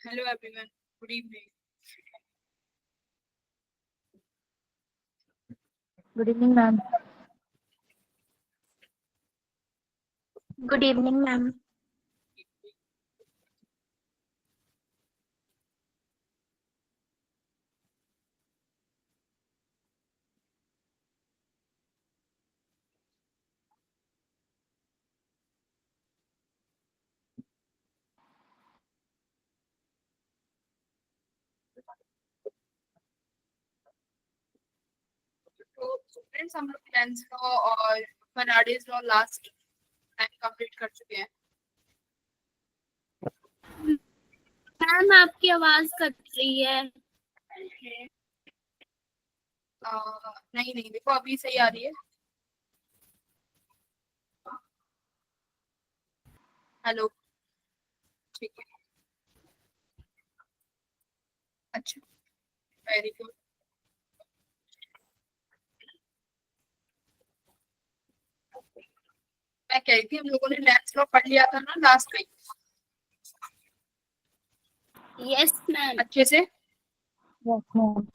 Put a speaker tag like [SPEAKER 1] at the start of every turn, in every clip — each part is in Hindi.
[SPEAKER 1] Hello everyone. Good evening.
[SPEAKER 2] Good evening, ma'am.
[SPEAKER 3] Good evening, ma'am.
[SPEAKER 1] तो स्टूडेंट्स हम लोग लेंस लॉ और Faraday's law last time complete कर चुके हैं।
[SPEAKER 3] मैम आपकी आवाज कट रही है।
[SPEAKER 1] नहीं नहीं, देखो अभी सही आ रही है। हेलो, ठीक है, अच्छा, वेरी गुड। मैं कह रही थी हम लोगों ने लेंस लॉ पढ़ लिया था ना लास्ट टाइम,
[SPEAKER 3] यस मैम।
[SPEAKER 1] अच्छे से।
[SPEAKER 2] Yes, ma'am.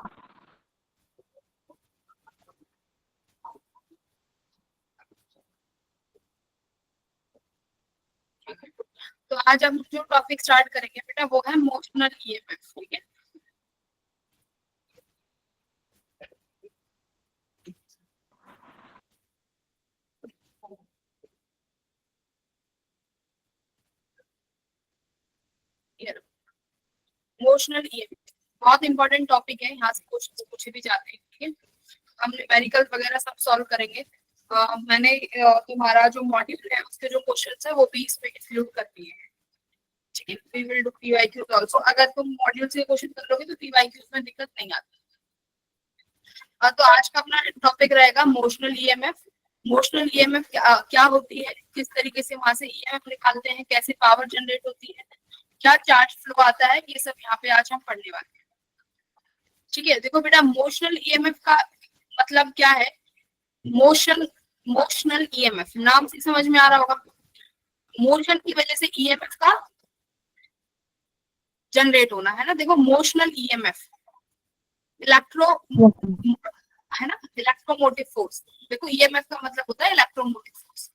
[SPEAKER 1] तो आज हम जो टॉपिक स्टार्ट करेंगे बेटा वो है मोशनल ईएमएफ, ठीक है। मोशनल ईएमएफ बहुत इंपॉर्टेंट टॉपिक है, यहाँ से क्वेश्चन पूछे भी जाते हैं, ठीक है। हम न्यूमेरिकल वगैरह सब सॉल्व करेंगे। मैंने तुम्हारा जो मॉड्यूल है उसके जो क्वेश्चंस है वो भी इसमें इंक्लूड कर दिए हैं, ठीक है। We will do PYQs also. अगर तुम मॉड्यूल से क्वेश्चन कर लोगे तो पीवाईक्यूज में दिक्कत नहीं आती। तो आज का अपना टॉपिक रहेगा मोशनल ईएमएफ। मोशनल ईएमएफ क्या होती है, किस तरीके से वहां से ईएमएफ निकालते हैं, कैसे पावर जनरेट होती है, क्या चार्ज फ्लो आता है, ये सब यहाँ पे आज हम पढ़ने वाले हैं, ठीक है। देखो बेटा, मोशनल ईएमएफ का मतलब क्या है। मोशनल ईएमएफ नाम से समझ में आ रहा होगा। मोशन की वजह से ईएमएफ का जनरेट होना है ना। देखो motional EMF electro
[SPEAKER 2] Yes, ma'am.
[SPEAKER 1] है ना, इलेक्ट्रोमोटिव फोर्स। देखो ईएमएफ का मतलब होता है इलेक्ट्रोमोटिव फोर्स।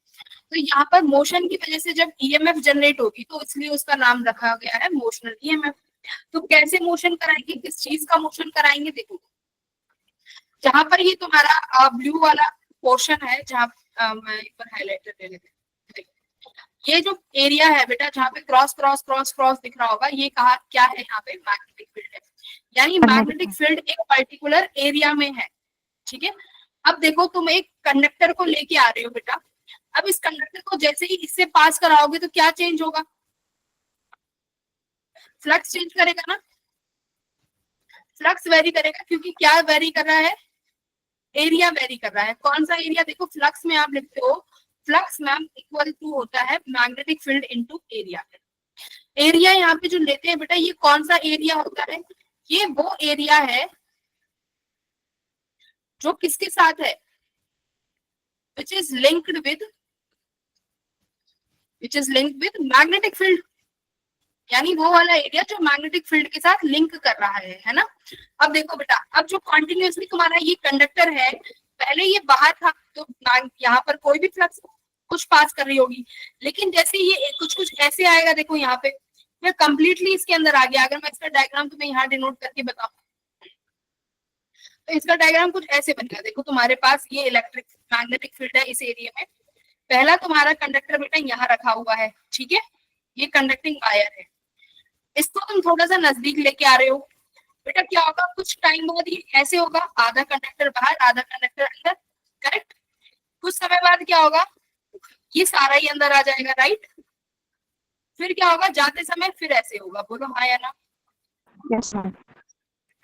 [SPEAKER 1] तो यहाँ पर मोशन की वजह से जब ईएमएफ जनरेट होगी तो इसलिए उसका नाम रखा गया है मोशनल ईएमएफ। तो कैसे मोशन कराएंगे, किस चीज का मोशन कराएंगे, देखो जहां पर ये तुम्हारा ब्लू वाला पोर्शन है, जहां मैं एक बार हाईलाइटर ले लेते हैं। ये जो एरिया है बेटा जहाँ पे क्रॉस क्रॉस क्रॉस क्रॉस दिख रहा होगा, ये कहा क्या है, यहाँ पे मैग्नेटिक फील्ड है। यानी मैग्नेटिक फील्ड एक पर्टिकुलर एरिया में है, ठीक है। अब देखो तुम एक कंडक्टर को लेके आ रहे हो बेटा। अब इस कंडक्टर को जैसे ही इससे पास कराओगे तो क्या चेंज होगा, फ्लक्स चेंज करेगा ना। फ्लक्स वेरी करेगा, क्योंकि क्या वेरी कर रहा है, एरिया वेरी कर रहा है। कौन सा एरिया, देखो फ्लक्स में आप लिखते हो, फ्लक्स मैम इक्वल टू होता है magnetic field into area. Area यहाँ पे जो लेते हैं बेटा, ये कौन सा एरिया होता है, ये वो एरिया है जो किसके साथ है, which is linked with magnetic field. यानी वो वाला एरिया जो मैग्नेटिक फील्ड के साथ लिंक कर रहा है ना। अब देखो बेटा, अब जो कॉन्टिन्यूसली तुम्हारा ये कंडक्टर है, पहले ये बाहर था तो यहाँ पर कोई भी फ्लक्स कुछ पास कर रही होगी, लेकिन जैसे ये कुछ कुछ ऐसे आएगा, देखो यहाँ पे मैं कंप्लीटली इसके अंदर आ गया। अगर मैं इसका डायग्राम तुम्हें यहाँ डिनोट करके बताऊं तो इसका डायग्राम कुछ ऐसे बनेगा। देखो तुम्हारे पास ये इलेक्ट्रिक मैग्नेटिक फील्ड है इस एरिया में। पहला तुम्हारा कंडक्टर बेटा यहाँ रखा हुआ है, ठीक है। ये कंडक्टिंग वायर है, इसको तुम थोड़ा सा नजदीक लेके आ रहे हो बेटा। क्या होगा, कुछ टाइम बाद ये ऐसे होगा, आधा कंडक्टर बाहर आधा कंडक्टर अंदर, करेक्ट। कुछ समय बाद क्या होगा, ये सारा ही अंदर आ जाएगा, राइट। फिर क्या होगा, जाते समय फिर ऐसे होगा, बोलो हाँ या ना।
[SPEAKER 2] Yes, ma'am.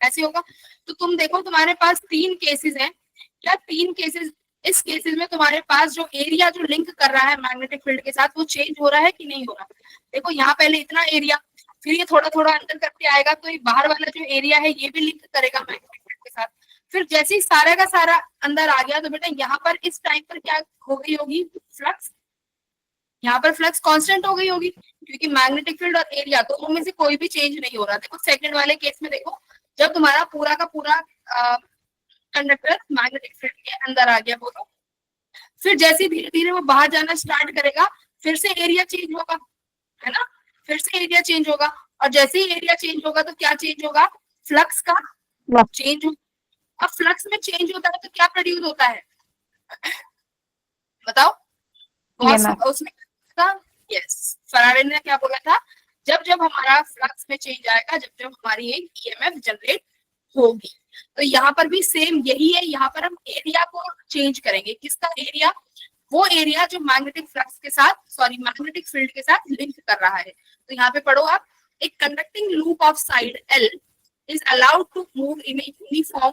[SPEAKER 1] ऐसे होगा। तो तुम देखो तुम्हारे पास तीन केसेस हैं, क्या तीन केसेस। इस केसेस में तुम्हारे पास जो एरिया जो लिंक कर रहा है मैग्नेटिक फील्ड के साथ वो चेंज हो रहा है कि नहीं हो रहा। देखो यहाँ पहले इतना एरिया, फिर ये थोड़ा थोड़ा अंदर करके आएगा तो ये बाहर वाला जो एरिया है ये भी लिंक करेगा मैग्नेटिक फील्ड के साथ। फिर जैसे ही सारा का सारा अंदर आ गया तो बेटा यहाँ पर इस टाइम पर क्या हो गई होगी, फ्लक्स। यहाँ पर फ्लक्स कांस्टेंट हो गई होगी, क्योंकि मैग्नेटिक फील्ड और एरिया दोनों में से कोई भी चेंज नहीं हो रहा। देखो सेकंड वाले केस में देखो, जब तुम्हारा पूरा का पूरा कंडक्टर मैग्नेटिक फील्ड के अंदर आ गया बोलो, फिर जैसे धीरे धीरे वो बाहर जाना स्टार्ट करेगा, फिर से एरिया चेंज होगा, है ना, फिर से एरिया चेंज होगा, और जैसे ही एरिया चेंज होगा तो क्या चेंज होगा, फ्लक्स का चेंज होगा। अब फ्लक्स में चेंज होता है तो क्या प्रोड्यूस होता है, बताओ। उसने यस, फराडे ने क्या बोला था, जब जब हमारा फ्लक्स में चेंज आएगा, जब जब हमारी एक ईएमएफ जनरेट होगी। तो यहाँ पर भी सेम यही है, यहाँ पर हम एरिया को चेंज करेंगे। किसका एरिया, वो एरिया जो मैग्नेटिक फ्लक्स के साथ, सॉरी मैग्नेटिक फील्ड के साथ लिंक कर रहा है। तो यहाँ पे पढ़ो आप, एक conducting loop of side L is allowed to move in a uniform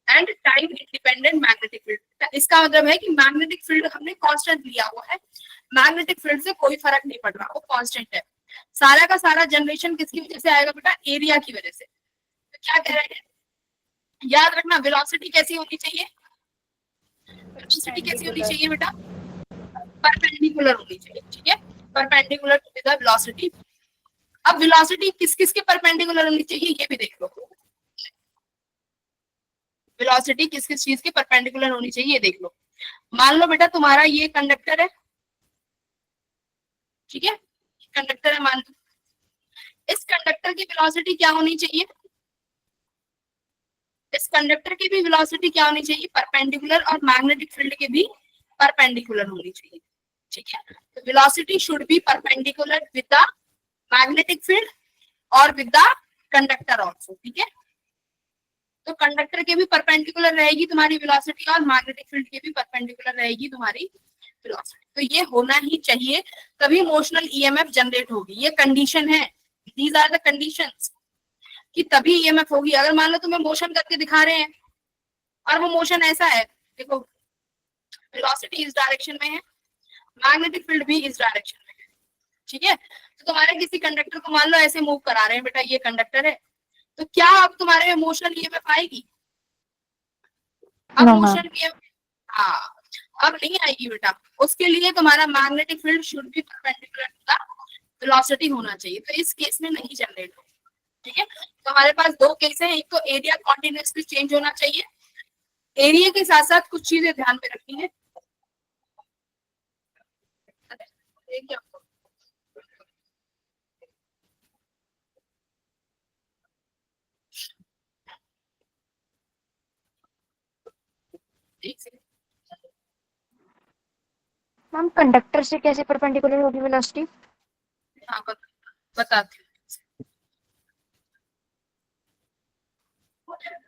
[SPEAKER 1] and time independent magnetic field। इसका मतलब है कि मैग्नेटिक फील्ड हमने कांस्टेंट लिया हुआ है, मैग्नेटिक फील्ड से कोई फर्क नहीं पड़ रहा, वो कांस्टेंट है। सारा का सारा जनरेशन किसकी वजह से आएगा बेटा, एरिया की वजह से। तो क्या कह रहे हैं, याद रखना वेलोसिटी कैसी होनी चाहिए, वेलोसिटी कैसी होनी चाहिए बेटा, परपेंडिकुलर होनी चाहिए, ठीक है, परपेंडिकुलर टू द वेलोसिटी। अब वेलोसिटी किस किस के परपेंडिकुलर होनी चाहिए ये भी देख लो, वेलोसिटी किस किस चीज के परपेंडिकुलर होनी चाहिए ये देख लो। मान लो बेटा तुम्हारा ये कंडक्टर है, ठीक है, कंडक्टर है मान लो, इस कंडक्टर की वेलोसिटी क्या होनी चाहिए, इस कंडक्टर की भी वेलोसिटी क्या होनी चाहिए, परपेंडिकुलर, और मैग्नेटिक फील्ड के भी परपेंडिकुलर होनी चाहिए, ठीक है। तो velocity should be perpendicular with the magnetic field और विद द कंडक्टर आल्सो, ठीक है। तो कंडक्टर के भी परपेंडिकुलर रहेगी तुम्हारी वेलोसिटी, और मैग्नेटिक फील्ड के भी परपेंडिकुलर रहेगी तुम्हारी वेलोसिटी। तो ये होना ही चाहिए, तभी मोशनल ईएमएफ जनरेट होगी, ये कंडीशन है, दीज आर द कंडीशंस, कि तभी ईएमएफ होगी। अगर मान लो तुम्हें मोशन करके दिखा रहे हैं और वो मोशन ऐसा है, देखो वेलोसिटी इस डायरेक्शन में है, मैग्नेटिक फील्ड भी इस डायरेक्शन में है, ठीक है। तो तुम्हारे किसी कंडक्टर को मान लो ऐसे मूव करा रहे हैं, बेटा ये कंडक्टर है, तो क्या अब तुम्हारे मोशन ईएमएफ आएगी, अब मोशन ईएमएफ, हाँ अब नहीं आएगी बेटा। उसके लिए तुम्हारा magnetic field should be perpendicular to the velocity होना चाहिए, तो इस केस में नहीं जनरेट होगा, ठीक है। तो हमारे पास दो केस है, एक तो एरिया कॉन्टिन्यूसली चेंज होना चाहिए, एरिया के साथ साथ कुछ चीजें ध्यान में रखनी है।
[SPEAKER 2] मैम कंडक्टर से कैसे परपेंडिकुलर होगी वेलोसिटी?
[SPEAKER 1] हाँ बताती हूँ।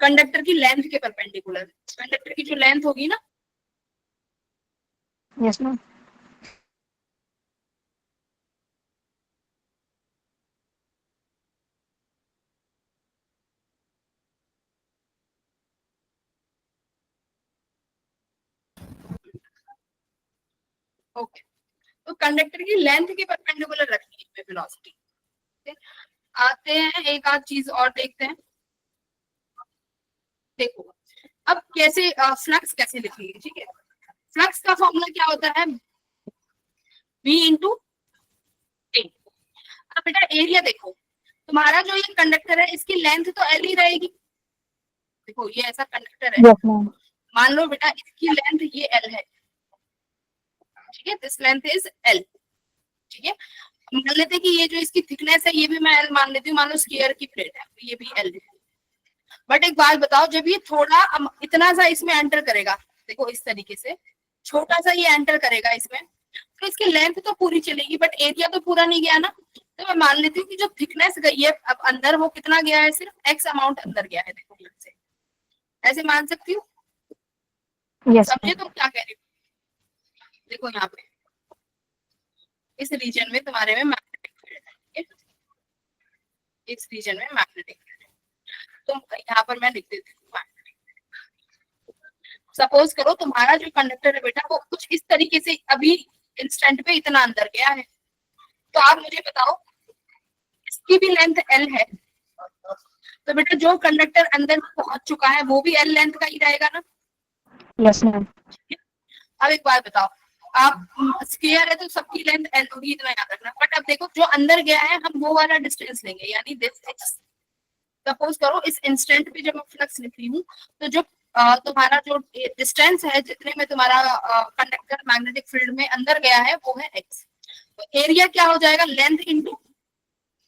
[SPEAKER 1] कंडक्टर की लेंथ के परपेंडिकुलर, कंडक्टर की जो लेंथ होगी ना,
[SPEAKER 2] यस मैम।
[SPEAKER 1] ओके, तो कंडक्टर की लेंथ के परपेंडिकुलर रखनी है वेलोसिटी। आते हैं एक आध चीज और देखते हैं, देखो अब कैसे फ्लक्स कैसे लिखेंगे, ठीक है। फ्लक्स का फॉर्मूला क्या होता है, V इंटू ए। अब बेटा एरिया देखो, तुम्हारा जो ये कंडक्टर है इसकी लेंथ तो L ही रहेगी, देखो ये ऐसा कंडक्टर है,
[SPEAKER 2] यस मैम।
[SPEAKER 1] मान लो बेटा इसकी लेंथ ये L है, ठीक है, दिस लेंथ इज L, ठीक है। मान लेते हैं कि ये जो इसकी थिकनेस है ये भी मैं L मान लेती हूँ, मान लो स्क्वायर की प्लेट है तो ये भी L है। बट एक बात बताओ, जब ये थोड़ा इतना सा इसमें एंटर करेगा, देखो इस तरीके से छोटा सा ये एंटर करेगा इसमें, तो इसकी लेंथ तो पूरी चलेगी बट एरिया तो पूरा नहीं गया ना। तो मैं मान लेती हूँ कि जो थिकनेस गई है अब अंदर वो कितना गया है, सिर्फ एक्स अमाउंट अंदर गया है, देखो यहाँ से ऐसे मान सकती हूँ,
[SPEAKER 2] यस
[SPEAKER 1] समझे तुम क्या कह रही हो। देखो यहाँ पे इस रीजन में तुम्हारे में मैग्नेटिक फील्ड है, इस रीजन में मैग्नेटिक फील्ड है, तो यहाँ पर मैं लिख देती हूँ मैग्नेटिक। सपोज करो तुम्हारा जो कंडक्टर है बेटा वो कुछ इस तरीके से अभी इंस्टेंट पे इतना अंदर गया है, तो आप मुझे बताओ इसकी भी लेंथ L है, तो बेटा जो कंडक्टर अंदर पहुंच चुका है वो भी L लेंथ का ही रहेगा ना।
[SPEAKER 2] Yes ma'am.
[SPEAKER 1] अब एक बात बताओ, आप स्क्वायर है तो सबकी लेंथ L होगी, इतना याद रखना। बट अब अब देखो जो अंदर गया है हम वो वाला डिस्टेंस लेंगे, यानी दिस एक्स। सपोज करो इस इंस्टेंट पे जब मैं फ्लक्स लिख रही हूँ तो जो तुम्हारा जो डिस्टेंस है जितने में तुम्हारा कंडक्टर मैग्नेटिक फील्ड में अंदर गया है वो है एक्स। तो एरिया क्या हो जाएगा, length into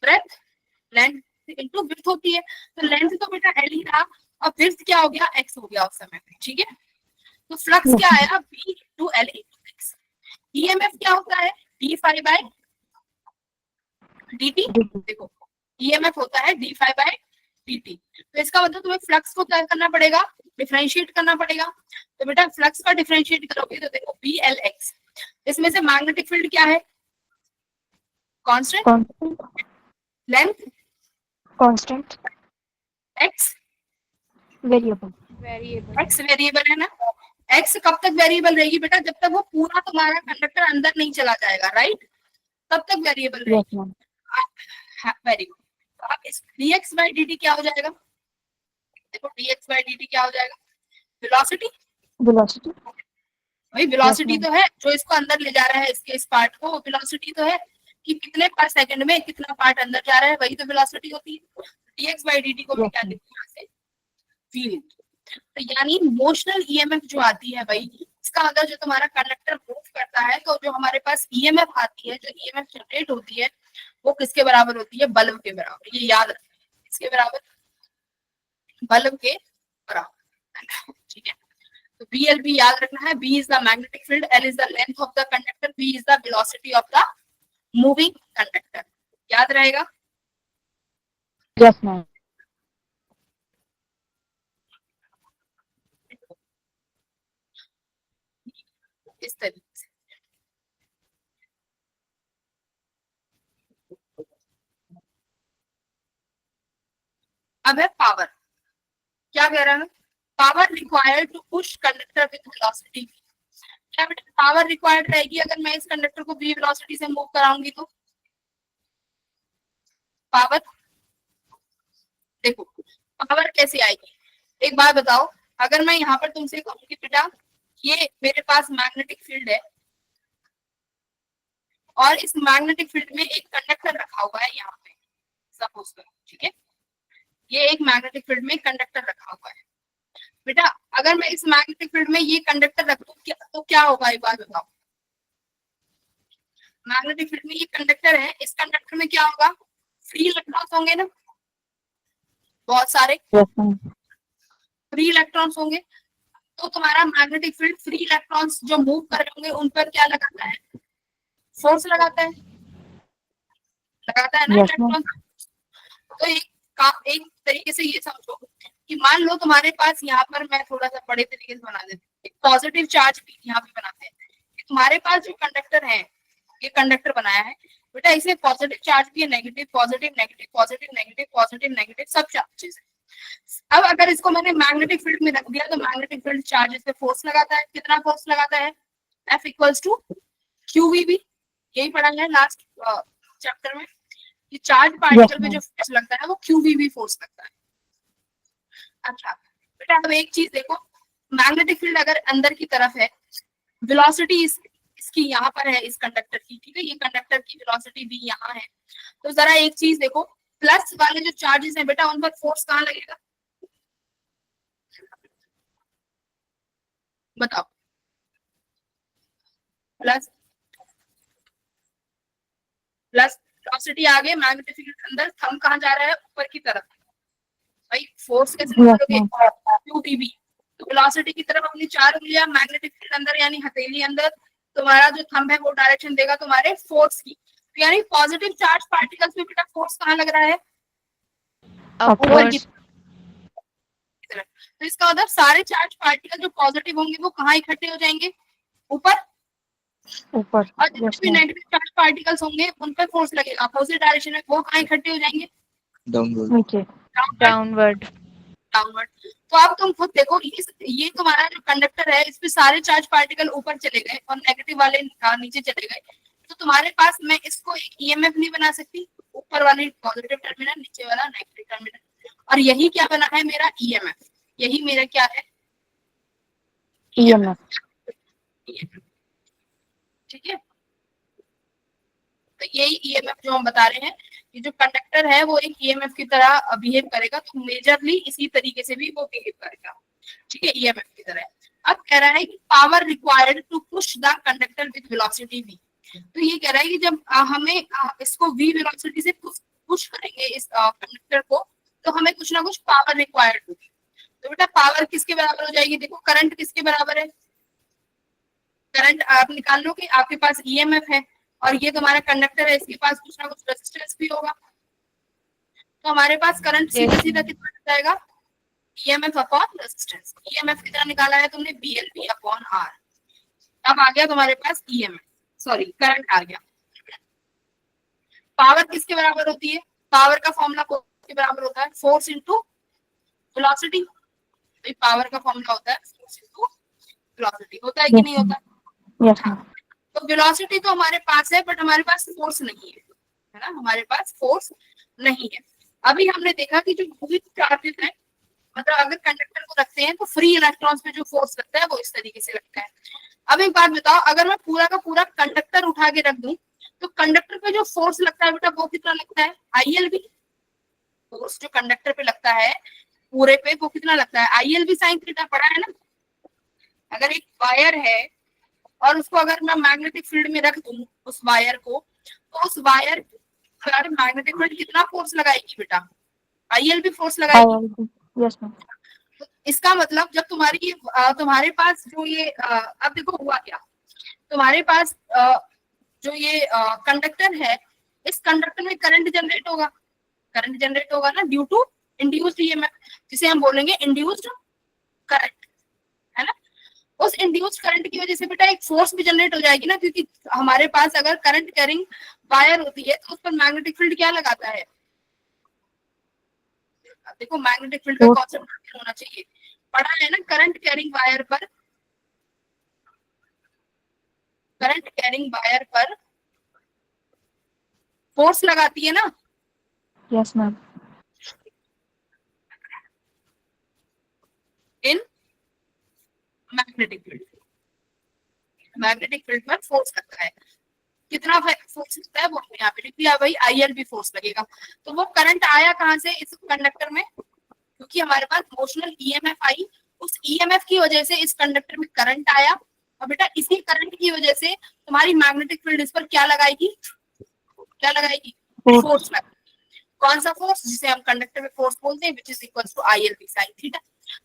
[SPEAKER 1] breadth, length into width होती है, तो लेंथ तो बेटा एल ही रहा और विड्थ क्या हो गया, एक्स हो गया उस समय पे, ठीक है। तो फ्लक्स क्या आया, B into L into X. EMF क्या होता है, डी फाई बाय dt। देखो ईएमएफ होता है डी फाई बाय dt, तो इसका मतलब तुम्हें फ्लक्स को क्या करना पड़ेगा, डिफरेंशिएट करना पड़ेगा। तो बेटा फ्लक्स का डिफरेंशिएट करोगे तो देखो बी एल एक्स, इसमें से मैग्नेटिक फील्ड क्या है, constant, length
[SPEAKER 2] constant,
[SPEAKER 1] x,
[SPEAKER 2] variable.
[SPEAKER 1] X variable है ना। एक्स कब तक वेरिएबल रहेगी बेटा, जब तक वो पूरा तुम्हारा कंडक्टर अंदर नहीं चला जाएगा, राइट, तब तक वेरिएबल रहेगी। Very good. तो अब इस dx by dt क्या हो जाएगा, देखो dx by dt क्या हो जाएगा, वेलोसिटी,
[SPEAKER 2] वेलोसिटी,
[SPEAKER 1] वही वेलोसिटी तो है जो इसको अंदर ले जा रहा है, इसके इस पार्ट को, वेलोसिटी तो है कि कितने पर सेकंड में कितना पार्ट अंदर जा रहा है, वही तो वेलोसिटी होती है। dx by dt को भी क्या लिखते हैं यहाँ से, फील्ड। तो यानी मोशनल ईएमएफ जो आती है भाई, इसका अगर जो तुम्हारा कंडक्टर मूव करता है तो जो हमारे पास ईएमएफ आती है, जो ईएमएफ जनरेट होती है वो किसके बराबर होती है, बल्ब के बराबर। ये याद रखना, किसके बराबर, बल्ब के बराबर, ठीक है। तो BLB याद रखना है, B is the magnetic field, L is the length of the conductor, V is the velocity of the moving conductor. याद रहेगा,
[SPEAKER 2] यस मैम।
[SPEAKER 1] इस तरीके से। अब है पावर, क्या कह रहा है, power required to push conductor with velocity. क्या बेटा पावर रिक्वायर्ड रहेगी अगर मैं इस कंडक्टर को v वेलोसिटी से मूव कराऊंगी तो, पावर, देखो पावर कैसे आएगी, एक बात बताओ, अगर मैं यहाँ पर तुमसे कहूँ कि बेटा ये मेरे पास मैग्नेटिक फील्ड है और इस मैग्नेटिक फील्ड में एक कंडक्टर रखा हुआ है यहाँ पे, सपोज करो, ठीक है, ये एक मैग्नेटिक फील्ड में कंडक्टर रखा हुआ है। बेटा अगर मैं इस मैग्नेटिक फील्ड में ये कंडक्टर रख दूं तो क्या होगा, एक बार बताओ, मैग्नेटिक फील्ड में ये कंडक्टर है, इस कंडक्टर में क्या होगा, फ्री इलेक्ट्रॉन्स होंगे ना, बहुत सारे फ्री इलेक्ट्रॉन्स होंगे। तो तुम्हारा मैग्नेटिक फील्ड फ्री इलेक्ट्रॉन्स जो मूव कर रहे होंगे उन पर क्या लगाता है, फोर्स लगाता है, लगाता है ना इलेक्ट्रॉन। तो एक तरीके से ये समझो कि मान लो तुम्हारे पास यहाँ पर, मैं थोड़ा सा बड़े तरीके से बना देती हूँ, एक पॉजिटिव चार्ज भी यहाँ पे बनाते हैं। तुम्हारे पास जो कंडक्टर है, ये कंडक्टर बनाया है बेटा, इसमें पॉजिटिव चार्ज भी है, negative positive negative positive negative positive negative सब चार्जेस है। अब अगर इसको मैंने मैग्नेटिक फील्ड में रख दिया तो मैग्नेटिक फील्ड चार्ज पे फोर्स लगाता है, कितना फोर्स लगाता है, F इक्वल्स टू QVB, यही पढ़ा है लास्ट चैप्टर में, कि चार्ज पार्टिकल पे जो फोर्स लगता है वो QVB फोर्स लगता है। अच्छा बेटा अब एक चीज देखो, मैग्नेटिक फील्ड अगर अंदर की तरफ है, वेलोसिटी इसकी यहाँ पर है, इस कंडक्टर की, ठीक है, ये कंडक्टर की वेलोसिटी भी यहाँ है। तो जरा एक चीज देखो, प्लस वाले जो चार्जेस हैं बेटा उन पर फोर्स कहाँ लगेगा, बताओ, प्लस प्लस वेलोसिटी आगे, मैग्नेटिक फील्ड अंदर, थंब कहाँ जा रहा है, ऊपर की तरफ, भाई फोर्स कैसे निकालोगे, QVB। तो वेलोसिटी की तरफ अपनी 4 उंगलियां, मैग्नेटिक फील्ड अंदर यानी हथेली अंदर, तुम्हारा जो थंब है वो डायरेक्शन देगा तुम्हारे फोर्स की। तो यानी पॉजिटिव चार्ज पार्टिकल्स में बेटा फोर्स कहाँ लग रहा है, ऊपर की तरफ। तो इसका मतलब सारे चार्ज पार्टिकल जो पॉजिटिव होंगे वो कहाँ इकट्ठे हो जाएंगे, ऊपर,
[SPEAKER 2] ऊपर,
[SPEAKER 1] और जितने भी नेगेटिव चार्ज पार्टिकल्स होंगे उन पर फोर्स लगेगा अपोजिट डायरेक्शन में, वो कहाँ इकट्ठे हो जाएंगे,
[SPEAKER 2] नीचे,
[SPEAKER 3] डाउनवर्ड।
[SPEAKER 1] डाउनवर्ड। तो अब तुम खुद देखो, ये तुम्हारा जो कंडक्टर है इस पे सारे चार्ज पार्टिकल ऊपर चले गए और नेगेटिव वाले नीचे चले गए, तो तुम्हारे पास मैं इसको एक ईएमएफ नहीं बना सकती, ऊपर वाले पॉजिटिव टर्मिनल, नीचे वाला नेगेटिव टर्मिनल, और यही क्या बना है मेरा ईएमएफ, यही मेरा क्या है,
[SPEAKER 2] ईएमएफ।
[SPEAKER 1] ठीक है। तो यही ईएमएफ जो हम बता रहे हैं कि जो कंडक्टर है वो एक ईएमएफ की तरह बिहेव करेगा, तो मेजरली इसी तरीके से भी वो बिहेव करेगा, ठीक है, ईएमएफ की तरह। अब कह रहा है कि power required to push the conductor with velocity v, तो ये कह रहा है कि जब हमें इसको v वेलोसिटी से पुश करेंगे इस कंडक्टर को, तो हमें कुछ ना कुछ पावर रिक्वायर्ड होगी। तो बेटा पावर किसके बराबर हो जाएगी, देखो करंट किसके बराबर है, करंट आप निकाल लो कि आपके पास ईएमएफ है और ये तुम्हारा कंडक्टर है, इसके पास कुछ ना कुछ रेजिस्टेंस भी होगा, तो हमारे पास करंट सीधा सीधा कितना जाएगा, ईएमएफ अपॉन रेजिस्टेंस। ईएमएफ कितना निकाला है तुमने, बीएलबी अपॉन आर। अब आ गया तुम्हारे पास ईएमएफ, सॉरी करंट आ गया। पावर किसके बराबर होती है, पावर का फॉर्मूला किसके बराबर होता है, फोर्स इनटू वेलोसिटी। तो पावर का फॉर्मूला होता है फोर्स इनटू वेलोसिटी, होता है कि नहीं होता?
[SPEAKER 2] यस
[SPEAKER 1] हाँ। तो वेलोसिटी तो हमारे पास है बट हमारे पास फोर्स नहीं है ना, हमारे पास फोर्स नहीं है। अभी हमने देखा कि जो मूविंग चार्जेस है, मतलब अगर कंडक्टर को रखते हैं तो फ्री इलेक्ट्रॉन्स पे जो फोर्स लगता है वो इस तरीके से लगता है। अब एक बात बताओ, अगर मैं पूरा का पूरा कंडक्टर उठा के रख दूं तो कंडक्टर पे जो फोर्स लगता है बेटा वो कितना लगता है, आईएलबी। फोर्स जो कंडक्टर पे लगता है पूरे पे वो कितना लगता है, आईएलबी साइन थीटा, पढ़ा है ना। अगर एक वायर है और उसको अगर मैं मैग्नेटिक फील्ड में रख दूं उस वायर को, तो उस वायर पर मैग्नेटिक फील्ड कितना फोर्स लगाएगी बेटा, आईएलबी फोर्स लगाएगी।
[SPEAKER 2] Yes ma'am.
[SPEAKER 1] तो इसका मतलब जब तुम्हारी तुम्हारे पास जो ये अब देखो हुआ क्या, तुम्हारे पास जो ये कंडक्टर है, इस कंडक्टर में करंट जनरेट होगा, करंट जनरेट होगा ना ड्यू टू इंड्यूस्ड ईएमएफ, जिसे हम बोलेंगे इंड्यूस्ड करंट, है ना। उस इंड्यूस्ड करंट की वजह से बेटा एक फोर्स भी जनरेट हो जाएगी ना, क्योंकि हमारे पास अगर करंट कैरिंग वायर होती है तो उस पर मैग्नेटिक फील्ड क्या लगाता है, देखो मैग्नेटिक फील्ड का कॉन्सेप्ट होना चाहिए, पढ़ा है ना। करंट कैरिंग वायर पर, करंट कैरिंग वायर पर फोर्स लगाती है ना।
[SPEAKER 2] Yes ma'am.
[SPEAKER 1] In magnetic field, magnetic field पर फोर्स लगता है, कितना फोर्स लगता है वो हमने यहाँ पे लिख दिया भाई, आईएलबी फोर्स लगेगा। तो वो करंट आया कहाँ से इस कंडक्टर में, क्योंकि हमारे पास मोशनल ईएमएफ आई, उस ईएमएफ की वजह से इस कंडक्टर में करंट आया, और बेटा इसी करंट की वजह से तुम्हारी मैग्नेटिक फील्ड इस पर क्या लगाएगी, क्या लगाएगी, फोर्स लगाएगी। कौन सा फोर्स, जिसे हम कंडक्टर में फोर्स बोलते हैं, which is equal to ILB sine theta.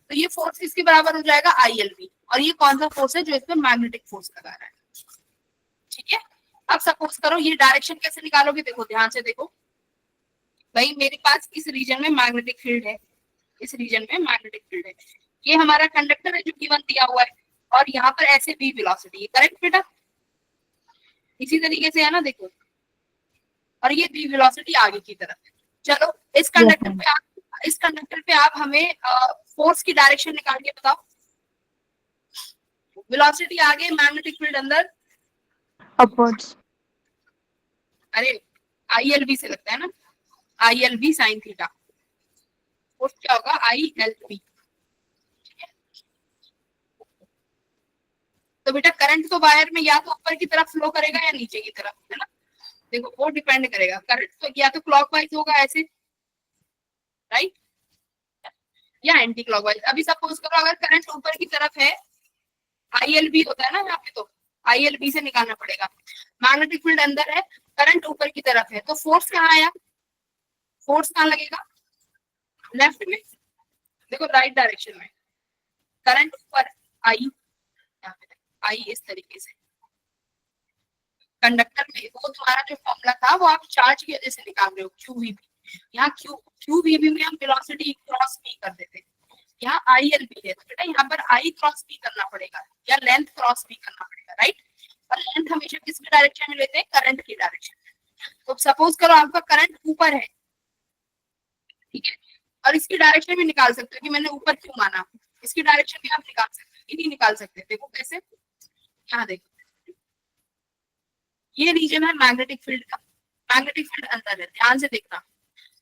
[SPEAKER 1] तो ये फोर्स किसके बराबर हो जाएगा, आईएलबी, और ये कौन सा फोर्स है जो इस पर मैग्नेटिक फोर्स लगा रहा है, ठीक है। अब सपोज करो ये डायरेक्शन कैसे निकालोगे, देखो ध्यान से देखो भाई, मेरे पास इस रीजन में मैग्नेटिक फील्ड है, इस रीजन में मैग्नेटिक फील्ड है, ये हमारा कंडक्टर है जो गिवन दिया हुआ है, और यहाँ पर ऐसे भी वेलोसिटी है, करेक्ट बेटा, इसी तरीके से है ना, देखो, और ये भी वेलोसिटी आगे की तरफ है। चलो इस कंडक्टर पे आप, इस कंडक्टर पे आप हमें फोर्स की डायरेक्शन निकाल के बताओ, वेलोसिटी आगे, मैग्नेटिक फील्ड अंदर,
[SPEAKER 2] अपवर्ड्स।
[SPEAKER 1] अरे आईएलबी से लगता है ना, आईएलबी साइन थीटा, फोर्स क्या होगा, आईएलबी। तो बेटा करंट तो वायर में या तो ऊपर की तरफ फ्लो करेगा या नीचे की तरफ, है ना, देखो वो डिपेंड करेगा, करंट तो या तो क्लॉकवाइज होगा ऐसे, राइट, या एंटी क्लॉकवाइज। अभी सपोज करो अगर करंट ऊपर की तरफ है, आईएलबी होता है ना यहाँ पे, तो आईएलबी से निकालना पड़ेगा, मैग्नेटिक फील्ड अंदर है, करंट ऊपर की तरफ है, तो फोर्स कहाँ आया, फोर्स कहाँ लगेगा, लेफ्ट में, देखो राइट डायरेक्शन में, करंट ऊपर, आई, आई इस तरीके से कंडक्टर में, वो तुम्हारा जो फॉर्मूला था वो आप चार्ज की वजह से निकाल रहे हो, क्यूवीबी, यहाँ क्यूवीबी में हम वेलोसिटी क्रॉस भी कर देते हैं, यहाँ आईएलबी है, तो बेटा यहाँ पर आई क्रॉस भी करना पड़ेगा या लेंथ क्रॉस भी करना पड़ेगा, राइट, और लेंथ हमेशा किसकी डायरेक्शन में लेते हैं, करंट की डायरेक्शन में। तो सपोज करो आपका करंट ऊपर है, ठीक है, और इसकी डायरेक्शन भी निकाल सकते हो कि मैंने ऊपर क्यों माना, इसकी डायरेक्शन भी आप निकाल सकते हो, नहीं निकाल सकते, देखो कैसे, यहाँ देखो ये रीजन है मैग्नेटिक फील्ड का, मैग्नेटिक फील्ड अंदर है, ध्यान से देखना,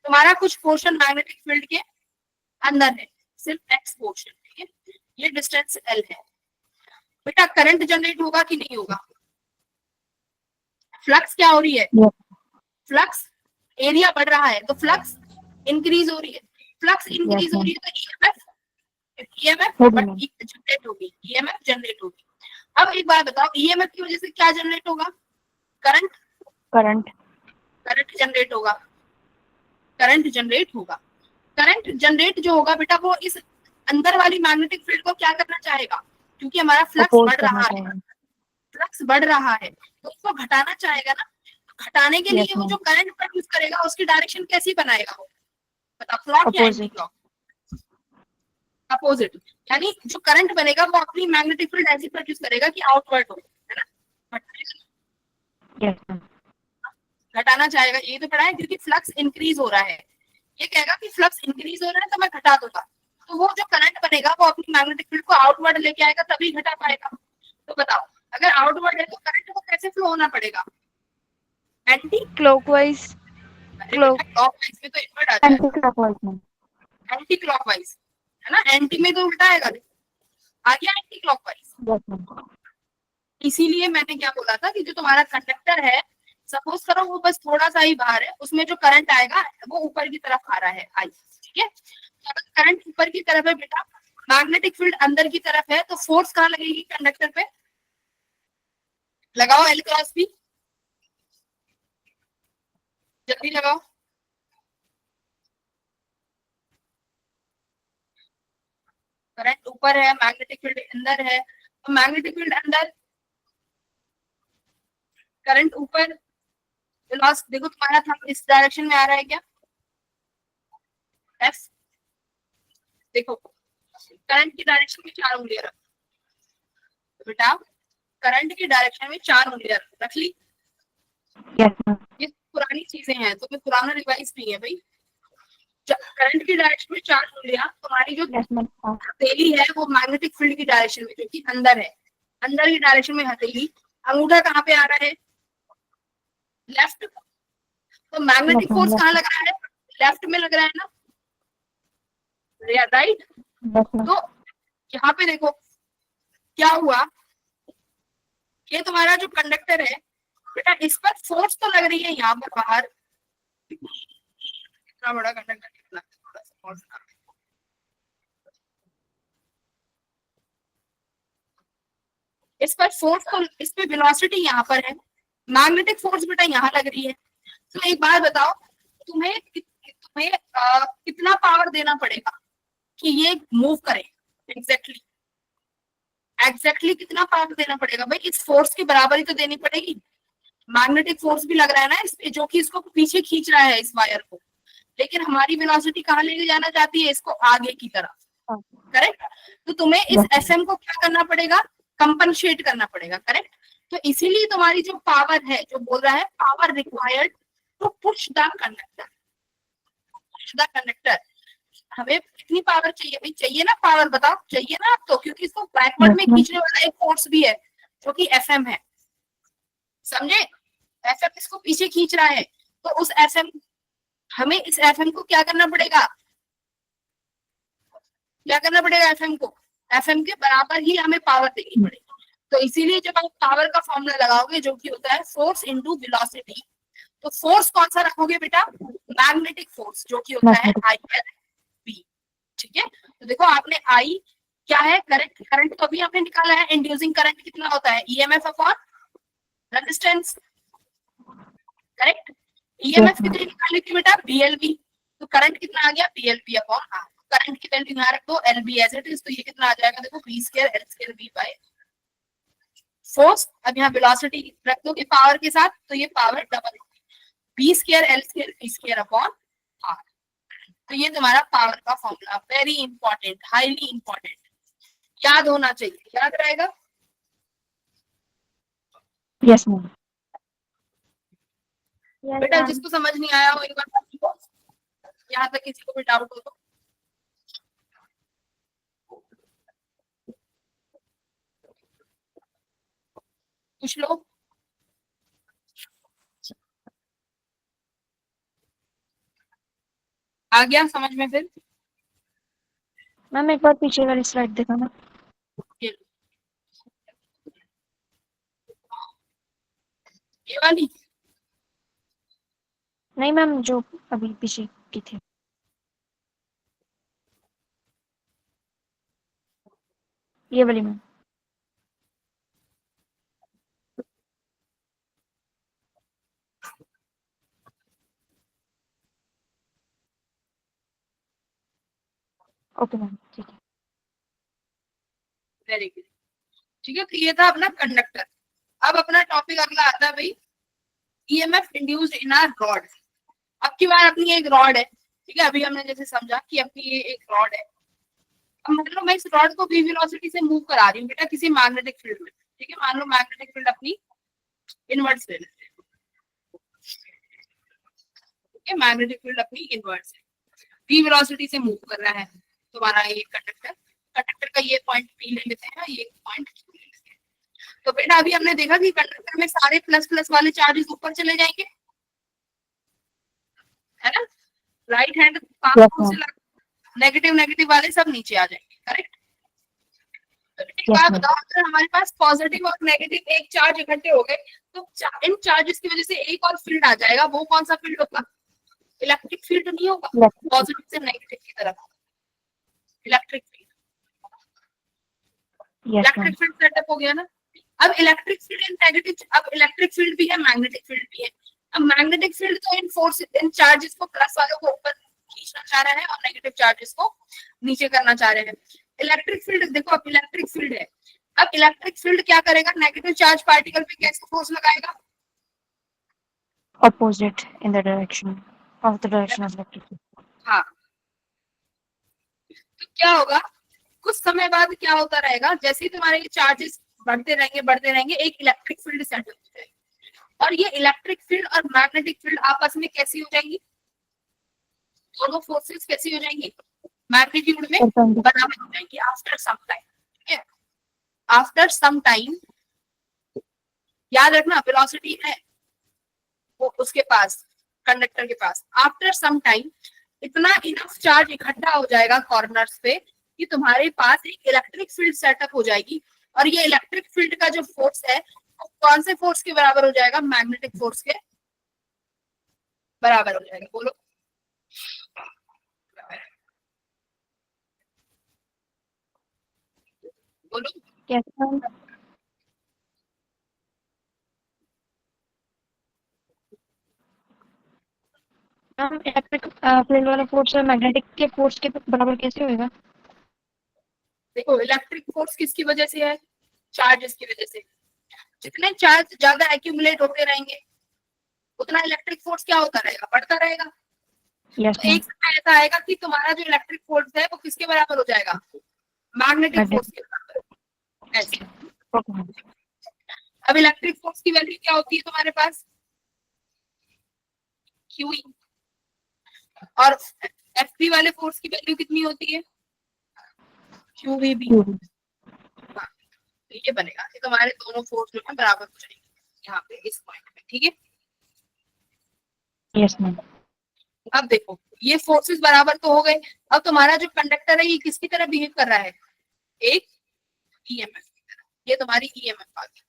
[SPEAKER 1] तुम्हारा कुछ पोर्शन मैग्नेटिक फील्ड के अंदर है, सिर्फ एक्स पोर्शन, ठीक है, ये डिस्टेंस एल है। बेटा करंट जनरेट होगा कि नहीं होगा, फ्लक्स क्या हो रही है, फ्लक्स एरिया बढ़ रहा है तो फ्लक्स इंक्रीज हो रही है, फ्लक्स इंक्रीज हो रही है तो ईएमएफ जनरेट होगी, ईएमएफ जनरेट होगी। अब एक बात बताओ, ईएमएफ की वजह से क्या जनरेट होगा? करंट,
[SPEAKER 2] करंट
[SPEAKER 1] करंट जनरेट होगा, करंट जनरेट होगा। करंट जनरेट जो होगा बेटा वो इस अंदर वाली मैग्नेटिक फील्ड को क्या करना चाहेगा, क्योंकि हमारा फ्लक्स बढ़ रहा है, फ्लक्स बढ़ रहा है तो उसको घटाना चाहेगा ना। घटाने के लिए वो जो करंट प्रोड्यूस करेगा उसकी डायरेक्शन कैसी बनाएगा वो, बताओ, क्लॉक या एंटी क्लॉक? अपोजिट। यानी जो करंट बनेगा वो अपनी मैग्नेटिक फील्ड ऐसी प्रोड्यूस करेगा कि आउटवर्ड हो, है ना। घटाना चाहेगा, ये तो पढ़ा है, क्योंकि फ्लक्स इंक्रीज हो रहा है। ये कहेगा कि फ्लक्स इंक्रीज हो रहा है तो मैं घटा दूंगा, तो वो जो करंट बनेगा वो अपनी मैग्नेटिक फील्ड को आउटवर्ड लेके आएगा तभी घटा पाएगा। तो बताओ, अगर आउटवर्ड है तो करंट को कैसे फ्लो होना पड़ेगा? एंटी
[SPEAKER 2] क्लॉकवाइज,
[SPEAKER 1] क्लॉकवाइज में तो इन्वर्ट आ जाएगा,
[SPEAKER 2] एंटी क्लॉकवाइज में,
[SPEAKER 1] एंटी क्लॉकवाइज, है ना। एंटी में तो उल्टा आएगा, आ गया एंटी क्लॉकवाइज। इसीलिए मैंने क्या बोला था कि जो तुम्हारा कंडक्टर है, सपोज करो वो बस थोड़ा सा ही बाहर है, उसमें जो करंट आएगा वो ऊपर की तरफ आ रहा है, आई, ठीक है। तो अगर करंट ऊपर की तरफ है बेटा, मैग्नेटिक फील्ड अंदर की तरफ है, तो फोर्स कहाँ लगेगी कंडक्टर पे? लगाओ एल क्रॉस बी, जल्दी लगाओ। करंट ऊपर है, मैग्नेटिक फील्ड अंदर है, तो मैग्नेटिक फील्ड अंदर, करंट ऊपर, देखो तुम्हारा थंब इस डायरेक्शन में आ रहा है क्या? एफ, देखो करंट की डायरेक्शन में 4 उंगलियां रख बेटा, करंट की डायरेक्शन में 4 उंगलियां रख ली। ये पुरानी चीजें हैं तो मैं पुराना रिवाइज नहीं है भाई। करंट की डायरेक्शन में 4 उंगलियां, तुम्हारी जो हथेली है वो मैग्नेटिक फील्ड की डायरेक्शन में, जो कि अंदर है, अंदर की डायरेक्शन में हथेली, अंगूठा कहाँ पे आ रहा है? लेफ्ट। तो मैग्नेटिक फोर्स कहाँ लग रहा है? लेफ्ट में लग रहा है ना, या राइट? तो यहाँ पे देखो क्या हुआ, ये तुम्हारा जो कंडक्टर है बेटा, इस पर फोर्स तो लग रही है यहाँ पर बाहर, इतना बड़ा कंडक्टर कितना फोर्स, इस पर फोर्स तो, इस पे वेलोसिटी यहाँ पर है, मैग्नेटिक फोर्स बेटा यहाँ लग रही है। तो एक बात बताओ, तुम्हें कितना पावर देना पड़ेगा कि ये मूव करे? एग्जैक्टली कितना पावर देना पड़ेगा भाई? इस फोर्स की बराबरी तो देनी पड़ेगी। मैग्नेटिक फोर्स भी लग रहा है ना इस पे, जो कि इसको पीछे खींच रहा है इस वायर को, लेकिन हमारी वेलोसिटी कहाँ लेके जाना चाहती है? इसको आगे की तरफ, करेक्ट। तो तुम्हें इस एफएम को क्या करना पड़ेगा? कंपनसेट करना पड़ेगा, करेक्ट। तो इसीलिए तुम्हारी जो पावर है, जो बोल रहा है power required to push the conductor, हमें कितनी पावर चाहिए भाई? चाहिए ना पावर, बताओ, चाहिए ना आप तो, क्योंकि इसको बैकवर्ड में खींचने वाला एक फोर्स भी है जो कि एफएम है, समझे? एफएम इसको पीछे खींच रहा है, तो उस एफएम, हमें इस एफएम को क्या करना पड़ेगा? क्या करना पड़ेगा एफएम को? एफएम के बराबर ही हमें पावर देनी पड़ेगी। तो इसीलिए जब आप पावर का फॉर्मूला लगाओगे, जो कि होता है फोर्स इनटू वेलोसिटी, तो फोर्स कौन सा रखोगे बेटा? मैग्नेटिक फोर्स, जो कि होता है आई एल बी, ठीक है। तो देखो आपने आई क्या है? करंट, करंट तो अभी आपने निकाला है, इंड्यूसिंग करंट कितना होता है? EMF upon resistance, correct. EMF कितनी निकाली थी बेटा? बीएलबी, तो करंट कितना आ गया? BLB upon R. करंट की वैल्यू यहाँ रख दो, L B as it is, तो ये कितना आ जाएगा? देखो B square L square B by force. अब यहाँ वेलोसिटी रख दोगे पावर के साथ, तो ये पावर डबल होगी, B square L square B square upon R. तो ये तुम्हारा पावर का formula, very important, highly important, याद होना चाहिए, याद रहेगा।
[SPEAKER 2] Yes ma'am.
[SPEAKER 1] बेटा जिसको समझ नहीं आया हो एक बार, यहाँ तक किसी को भी डाउट हो तो पूछ लो। आ गया समझ में? फिर
[SPEAKER 2] मैम एक बार पीछे वाली स्लाइड दिखाना।
[SPEAKER 1] ये वाली
[SPEAKER 2] नहीं मैम, जो अभी पीछे की थी। ये वाली मैम। ओके मैम, ठीक है।
[SPEAKER 1] Very good. ठीक है, तो ये था अपना कंडक्टर। अब अपना टॉपिक अगला आता है भाई, EMF induced in are rod. अब की बार अपनी एक रॉड है, ठीक है, अभी हमने जैसे समझा कि अपनी ये एक रॉड है। अब मान लो मैं इस रॉड को v वेलोसिटी से मूव करा रही हूँ बेटा किसी मैग्नेटिक फील्ड में, ठीक है, मान लो मैग्नेटिक फील्ड अपनी इनवर्स ले लेते हैं, ठीक है, मैग्नेटिक फील्ड अपनी इनवर्स है, v वेलोसिटी से मूव कर रहा है तुम्हारा ये कंडक्टर। कंडक्टर का ये पॉइंट p ले लेते हैं, ये पॉइंट q ले लेते हैं। तो बेटा अभी हमने देखा कि कंडक्टर में सारे प्लस प्लस वाले चार्जेस ऊपर चले जाएंगे, है ना, राइट हैंड
[SPEAKER 2] यस
[SPEAKER 1] से
[SPEAKER 2] मैम।
[SPEAKER 1] नेगेटिव नेगेटिव वाले सब नीचे आ जाएंगे, करेक्ट। तो एक
[SPEAKER 2] यस
[SPEAKER 1] बात
[SPEAKER 2] मैम।
[SPEAKER 1] बताओ, अगर हमारे पास पॉजिटिव और नेगेटिव एक चार्ज इकट्ठे हो गए तो इन चार्जेस की वजह से एक और फील्ड आ जाएगा, वो कौन सा फील्ड होगा? इलेक्ट्रिक फील्ड नहीं होगा, पॉजिटिव से नेगेटिव की तरफ electric field.
[SPEAKER 2] Yes ma'am.
[SPEAKER 1] Electric field setup हो गया ना। अब इलेक्ट्रिक फील्ड एंड नेगेटिव, अब इलेक्ट्रिक फील्ड भी है मैग्नेटिक फील्ड भी है। अब मैग्नेटिक फील्ड तो इन फोर्स इन चार्जेस को प्लस वालों को ऊपर खींचना चाह रहा है और नेगेटिव चार्जेस को नीचे करना चाह रहे हैं। इलेक्ट्रिक फील्ड देखो, अब इलेक्ट्रिक फील्ड है, अब इलेक्ट्रिक फील्ड क्या करेगा, नेगेटिव चार्ज पार्टिकल पे कैसे फोर्स लगाएगा?
[SPEAKER 2] Opposite in the direction of the direction of electricity.
[SPEAKER 1] हाँ, तो क्या होगा, कुछ समय बाद क्या होता रहेगा, जैसे ही तुम्हारे ये चार्जेस बढ़ते रहेंगे एक इलेक्ट्रिक फील्ड सेट हो जाएगी, और ये इलेक्ट्रिक फील्ड और मैग्नेटिक फील्ड आपस में कैसी हो जाएंगी, दोनों फोर्सेस कैसी हो जाएंगी, मैग्नीट्यूड में बराबर हो जाएंगी आफ्टर सम टाइम, ठीक है। आफ्टर सम टाइम याद रखना, वेलोसिटी है वो उसके पास, कंडक्टर के पास, आफ्टर सम टाइम इतना इनफ चार्ज इकट्ठा हो जाएगा कॉर्नर्स पे कि तुम्हारे पास एक इलेक्ट्रिक फील्ड सेटअप हो जाएगी, और ये इलेक्ट्रिक फील्ड का जो फोर्स है वो कौन से फोर्स के बराबर हो जाएगा, मैग्नेटिक फोर्स के बराबर हो जाएगा, बोलो। बोलो।
[SPEAKER 2] Yes ma'am. Ma'am electric field वाला फोर्स मैग्नेटिक के फोर्स के बराबर कैसे होएगा?
[SPEAKER 1] देखो इलेक्ट्रिक फोर्स किसकी वजह से है, चार्जेस की वजह से। जितने चार्ज ज्यादा एक्यूमुलेट होते रहेंगे उतना इलेक्ट्रिक फोर्स क्या होता रहेगा, बढ़ता रहेगा।
[SPEAKER 2] यस
[SPEAKER 1] तो
[SPEAKER 2] मैम।
[SPEAKER 1] एक समय ऐसा आएगा कि तुम्हारा जो इलेक्ट्रिक फोर्स है वो किसके बराबर हो जाएगा, मैग्नेटिक फोर्स के बराबर, ऐसे।
[SPEAKER 2] Okay ma'am.
[SPEAKER 1] अब इलेक्ट्रिक फोर्स की वैल्यू क्या होती है तुम्हारे पास, क्यूई, और एफ वाले फोर्स की वैल्यू कितनी होती है, क्यूवी भी। तो ये बनेगा कि तुम्हारे दोनों फोर्स जो है बराबर हो जाएंगे यहाँ पे इस पॉइंट पे, ठीक है।
[SPEAKER 2] Yes ma'am.
[SPEAKER 1] अब देखो ये फोर्सेस बराबर तो हो गए, अब तुम्हारा जो कंडक्टर है ये किसकी तरह बिहेव कर रहा है, एक ईएमएफ की तरह। ये तुम्हारी ईएमएफ आ गई,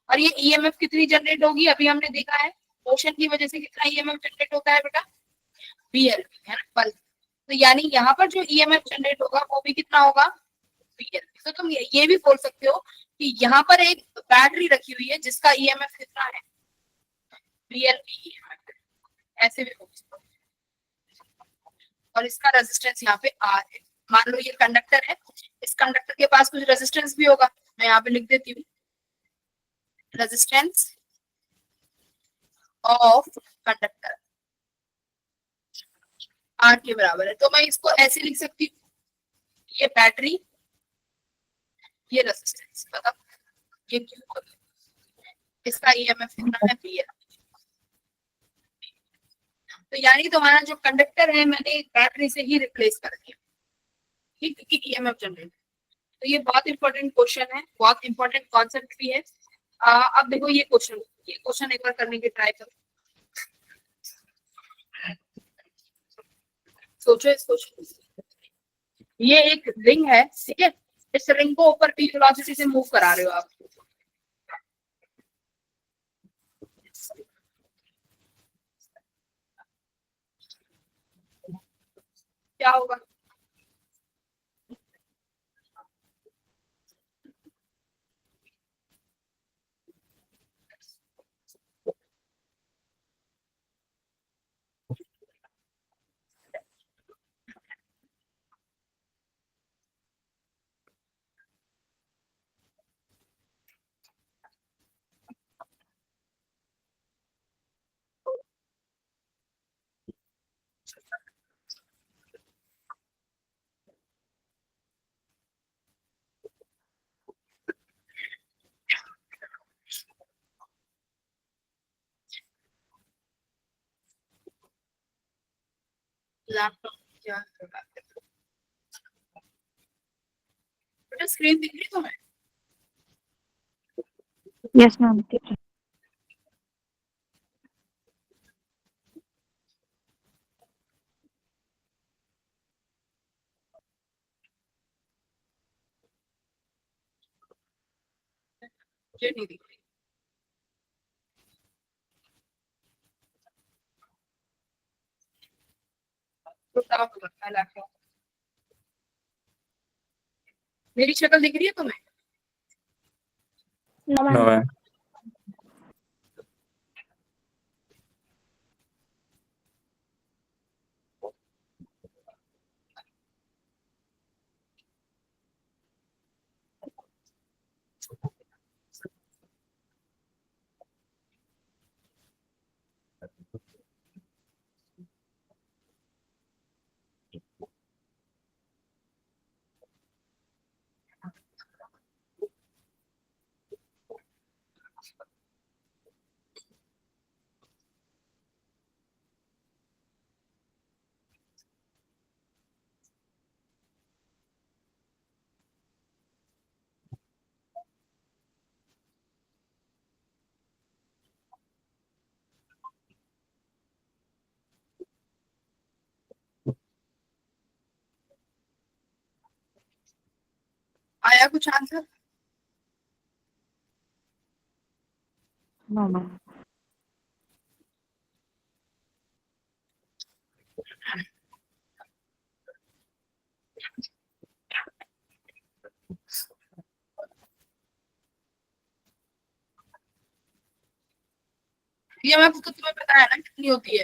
[SPEAKER 1] और ये ईएमएफ कितनी जनरेट होगी, अभी हमने देखा है मोशन की वजह से कितना ईएमएफ जनरेट होता है बेटा, बीएलवी, है ना, बल। तो यानी यहाँ पर जो ईएमएफ जनरेट होगा वो भी कितना होगा, बीएलवी। तो तुम ये भी बोल सकते हो कि यहाँ पर एक बैटरी रखी हुई है जिसका ईएमएफ कितना है, बीएलवी, ऐसे भी बोल सकते हो। और इसका रेजिस्टेंस यहाँ पे आर है। मान लो ये कंडक्टर है, इस कंडक्टर के पास कुछ रेजिस्टेंस भी होगा, मैं यहाँ पे लिख देती हूँ, रेजिस्टेंस ऑफ कंडक्टर आर के बराबर है। तो मैं इसको ऐसे लिख सकती हूँ, ये बैटरी, ये रेजिस्टेंस, मतलब ये क्यू, इसका ईएमएफ कितना है, बी है। तो यानी तुम्हारा जो कंडक्टर है मैंने बैटरी से ही रिप्लेस कर दिया, ठीक, क्योंकि ईएमएफ जनरेट। तो ये बहुत इंपॉर्टेंट क्वेश्चन है, बहुत इंपॉर्टेंट कॉन्सेप्ट भी है। अब देखो ये क्वेश्चन एक बार करने की ट्राई करो, सोचो इस क्वेश्चन। ये एक रिंग है, ठीक है, इस रिंग को ऊपर p वेलोसिटी से मूव करा रहे हो आप, क्या होगा? लैपटॉप क्या होगा? बेटा स्क्रीन दिख रही है तुम्हें?
[SPEAKER 2] यस मैम, ठीक है।
[SPEAKER 1] मुझे नहीं दिख रही। तो क्या होगा लैपटॉप? मेरी शक्ल दिख रही है तुम्हें?
[SPEAKER 2] No
[SPEAKER 4] no
[SPEAKER 2] ma'am.
[SPEAKER 4] मैम।
[SPEAKER 1] आया कुछ आंसर?
[SPEAKER 2] No ma'am.
[SPEAKER 1] ये मैं तो तुम्हें पता है ना कितनी होती है?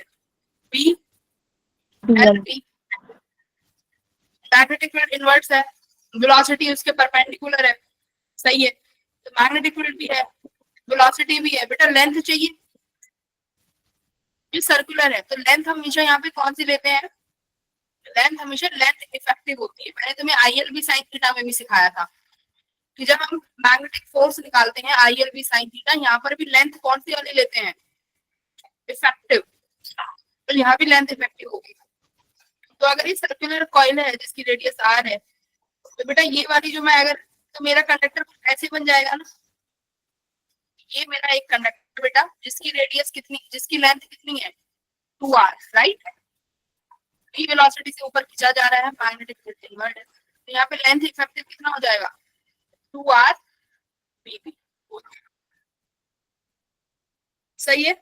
[SPEAKER 1] B L
[SPEAKER 2] DL.
[SPEAKER 1] B. Magnetic field inverse है, वेलोसिटी उसके परपेंडिकुलर है, सही है। तो मैग्नेटिक फील्ड भी है, वेलोसिटी भी है। बेटा लेंथ चाहिए, ये सर्कुलर है तो लेंथ हमेशा यहाँ पे कौन सी लेते हैं? लेंथ हमेशा लेंथ इफेक्टिव होती है। मैंने तुम्हें आईएल भी साइन थीटा में भी सिखाया था कि जब हम मैग्नेटिक फोर्स निकालते हैं आईएल भी साइन थीटा, यहाँ पर भी लेंथ कौन सी वाली लेते हैं? इफेक्टिव। तो यहाँ भी लेंथ इफेक्टिव होगी। तो अगर ये सर्कुलर कॉइल है जिसकी रेडियस आर है, तो बेटा ये वाली जो मैं अगर, तो मेरा कंडक्टर ऐसे बन जाएगा ना, ये मेरा एक कंडक्टर बेटा जिसकी रेडियस कितनी, जिसकी लेंथ कितनी है? 2r, right. v वेलोसिटी से ऊपर खींचा जा रहा है, मैग्नेटिक फील्ड इनवर्ट है, तो यहाँ पे लेंथ इफेक्टिव कितना हो जाएगा? 2r bb। सही है।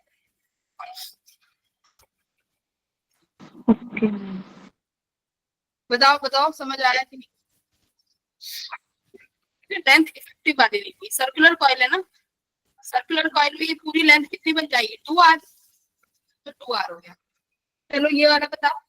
[SPEAKER 2] ओके।
[SPEAKER 1] बताओ बताओ समझ आ रहा है कि नहीं? लेंथ इफेक्टिव वाली नहीं, सर्कुलर कॉइल है ना, सर्कुलर कॉइल में ये पूरी लेंथ कितनी बन जाएगी? 2r। तो 2r हो गया। चलो ये वाला बताओ।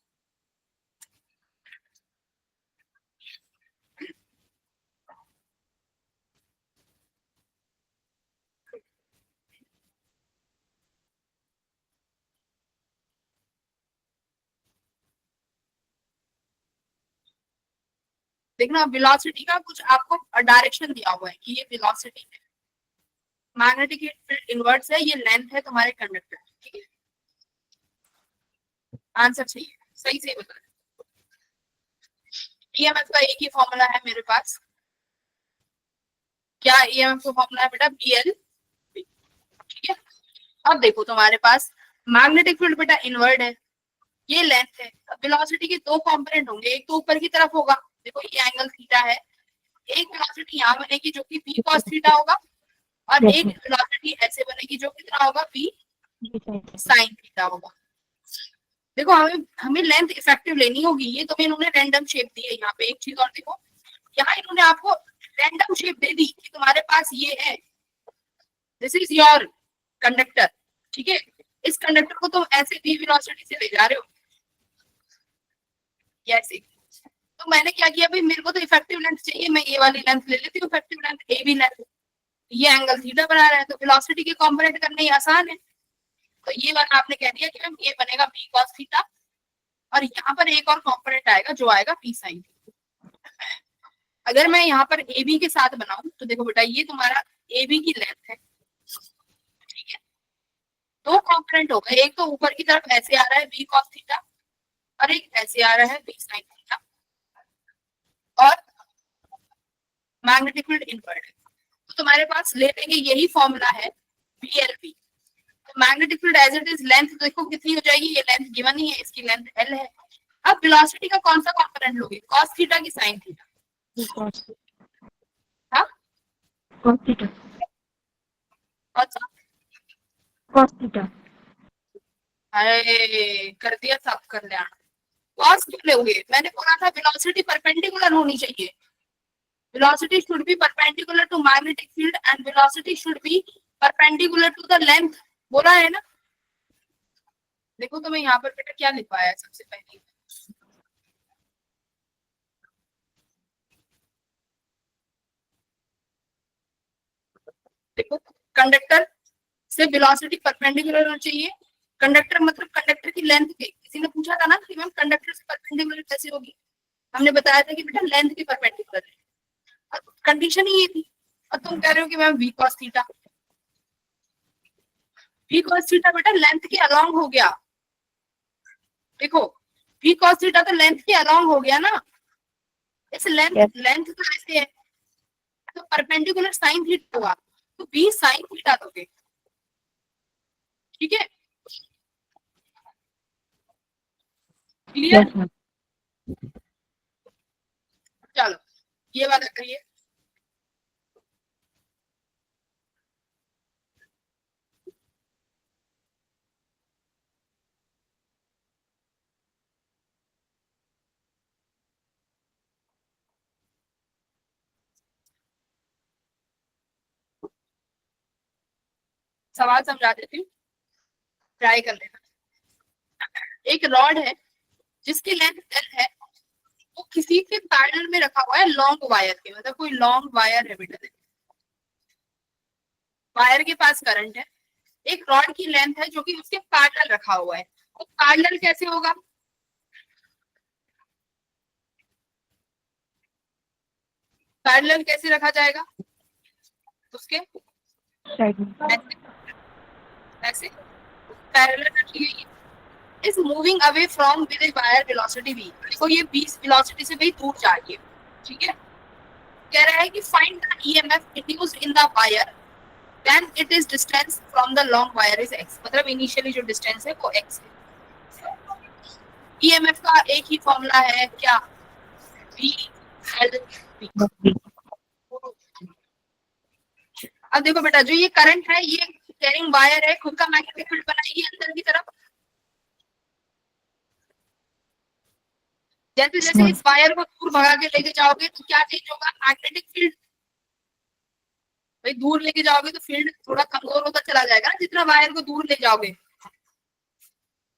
[SPEAKER 1] देखना वेलोसिटी का कुछ आपको डायरेक्शन दिया हुआ है कि ये वेलोसिटी है, मैग्नेटिक फील्ड इनवर्ट्स है, ये लेंथ है तुम्हारे कंडक्टर, ठीक है। आंसर सही है, सही से बता। ईएमएफ का एक ही फॉर्मूला है मेरे पास। क्या ईएमएफ का फॉर्मूला है बेटा? बीएल, ठीक है। अब देखो तुम्हारे पास मैग्नेटिक फील्ड बेटा इनवर्ट है, ये लेंथ है। वेलोसिटी के दो कंपोनेंट होंगे, एक तो ऊपर की तरफ होगा, देखो ये एंगल थीटा है, एक वेलोसिटी यहाँ बनेगी जो कि v cos थीटा होगा, और
[SPEAKER 2] Yes,
[SPEAKER 1] एक
[SPEAKER 2] ma'am.
[SPEAKER 1] वेलोसिटी ऐसे बनेगी जो कितना होगा? v
[SPEAKER 2] जी सही है।
[SPEAKER 1] sin थीटा होगा। देखो हमें हमें लेंथ इफेक्टिव लेनी होगी, ये तुम्हें इन्होंने रैंडम शेप दी है यहाँ पे। एक चीज और देखो, यहाँ इन्होंने आपको रैंडम शेप दे दी कि तुम्हारे पास ये है, दिस इज योर कंडक्टर, ठीक है। इस कंडक्टर को तुम ऐसे भी वेलोसिटी से ले जा रहे हो, ऐसे। तो मैंने क्या किया भाई, मेरे को तो इफेक्टिव लेंथ चाहिए, मैं ये वाली लेंथ ले लेती हूँ, effective length A B length. ये एंगल थीटा बना रहा है, तो वेलोसिटी के कॉम्पोनेंट करने ही आसान है। तो ये वाला आपने कह दिया कि मैम ये बनेगा बी कॉस थीटा, और यहाँ पर एक और कॉम्पोनेंट आएगा जो आएगा पी साइन। अगर मैं यहाँ पर ए बी के साथ बनाऊं तो देखो बेटा, ये तुम्हारा ए बी की लेंथ है, ठीक है। दो कॉम्पोनेंट हो गए, एक तो ऊपर की तरफ ऐसे आ रहा है बी कॉस थीटा, और एक ऐसे आ रहा है बी साइन थीटा, और मैग्नेटिक फील्ड इनवर्ट है। तो तुम्हारे पास ले लेंगे, यही फॉर्मूला है BLV। तो magnetic field as it is length देखो कितनी हो जाएगी, ये लेंथ गिवन ही है, इसकी लेंथ L है। अब वेलोसिटी का कौन सा कॉम्पोनेंट लोगे, cos थीटा की sin थीटा? हाँ,
[SPEAKER 2] cos थीटा।
[SPEAKER 1] कौन सा?
[SPEAKER 2] cos theta.
[SPEAKER 1] अरे कर दिया सब कल्याण। cos क्यों लोगे, मैंने बोला था वेलोसिटी परपेंडिकुलर होनी चाहिए। velocity should be perpendicular to magnetic field and velocity should be perpendicular to the length, बोला है ना। देखो तो मैं यहाँ पर बेटा क्या लिखवाया है सबसे पहले, देखो कंडक्टर से वेलोसिटी परपेंडिकुलर होना चाहिए। कंडक्टर मतलब कंडक्टर की लेंथ के, किसी ने पूछा था ना कि मैम कंडक्टर से परपेंडिकुलर कैसे होगी, हमने बताया था कि बेटा लेंथ की परपेंडिकुलर है, कंडीशन ही ये थी। और तुम कह रहे हो कि ma'am V cos theta, V cos theta बेटा लेंथ के अलोंग हो गया। देखो वी कॉस थीटा तो लेंथ के अलोंग हो गया ना, इस लेंथ लेंथ तो ऐसे है, तो परपेंडिकुलर साइन थीटा हुआ, तो बी साइन थीटा दोगे, ठीक है, क्लियर।
[SPEAKER 2] yes,
[SPEAKER 1] चलो ये वाला करिए। सवाल समझा देती हूँ, ट्राई कर लेना। एक रॉड है जिसकी लेंथ L है, वो किसी के पैरेलल में रखा हुआ है लॉन्ग वायर के, मतलब कोई लॉन्ग वायर है बेटा, वायर के पास करंट है, एक रॉड की लेंथ है जो कि उसके पैरेलल रखा हुआ है। तो पैरेलल कैसे होगा, पैरेलल कैसे रखा जाएगा उसके,
[SPEAKER 2] साइड में।
[SPEAKER 1] ऐसे ऐसे पैरेलल रखी गई है, is moving away from with wire velocity v। देखो ये v वेलोसिटी से भी दूर जा रही है, ठीक है। कह रहा है कि find the EMF induced in the wire when it is distance from the long wire is x, मतलब इनिशियली जो डिस्टेंस है वो x है। ईएमएफ का एक ही फॉर्मूला है क्या, v L v। अब देखो बेटा, जो ये करंट है ये कैरिंग वायर है, खुद का मैग्नेटिक फील्ड बनाएगी अंदर की तरफ। जैसे जैसे इस वायर को दूर भगा के लेके जाओगे तो क्या चेंज होगा, मैग्नेटिक फील्ड। भाई दूर लेके जाओगे तो फील्ड थोड़ा कमजोर होता चला जाएगा ना, जितना वायर को दूर ले जाओगे,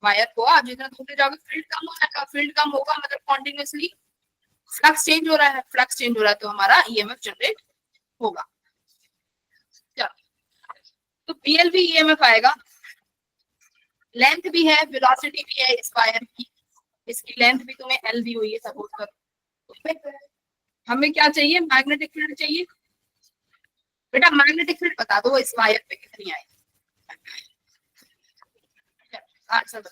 [SPEAKER 1] वायर को आप जितना दूर ले जाओगे फील्ड कम हो जाएगा, फील्ड कम होगा मतलब कॉन्टिन्यूसली फ्लक्स चेंज हो रहा है, फ्लक्स चेंज हो रहा है तो हमारा ईएमएफ जनरेट होगा। तो BLV ईएमएफ आएगा, लेंथ भी है वेलोसिटी भी है इस वायर की, इसकी लेंथ भी तुम्हें L दी हुई है सपोज करो। हमें क्या चाहिए, मैग्नेटिक फील्ड चाहिए। बेटा मैग्नेटिक फील्ड बता दो इस वायर पे कितनी आई, answer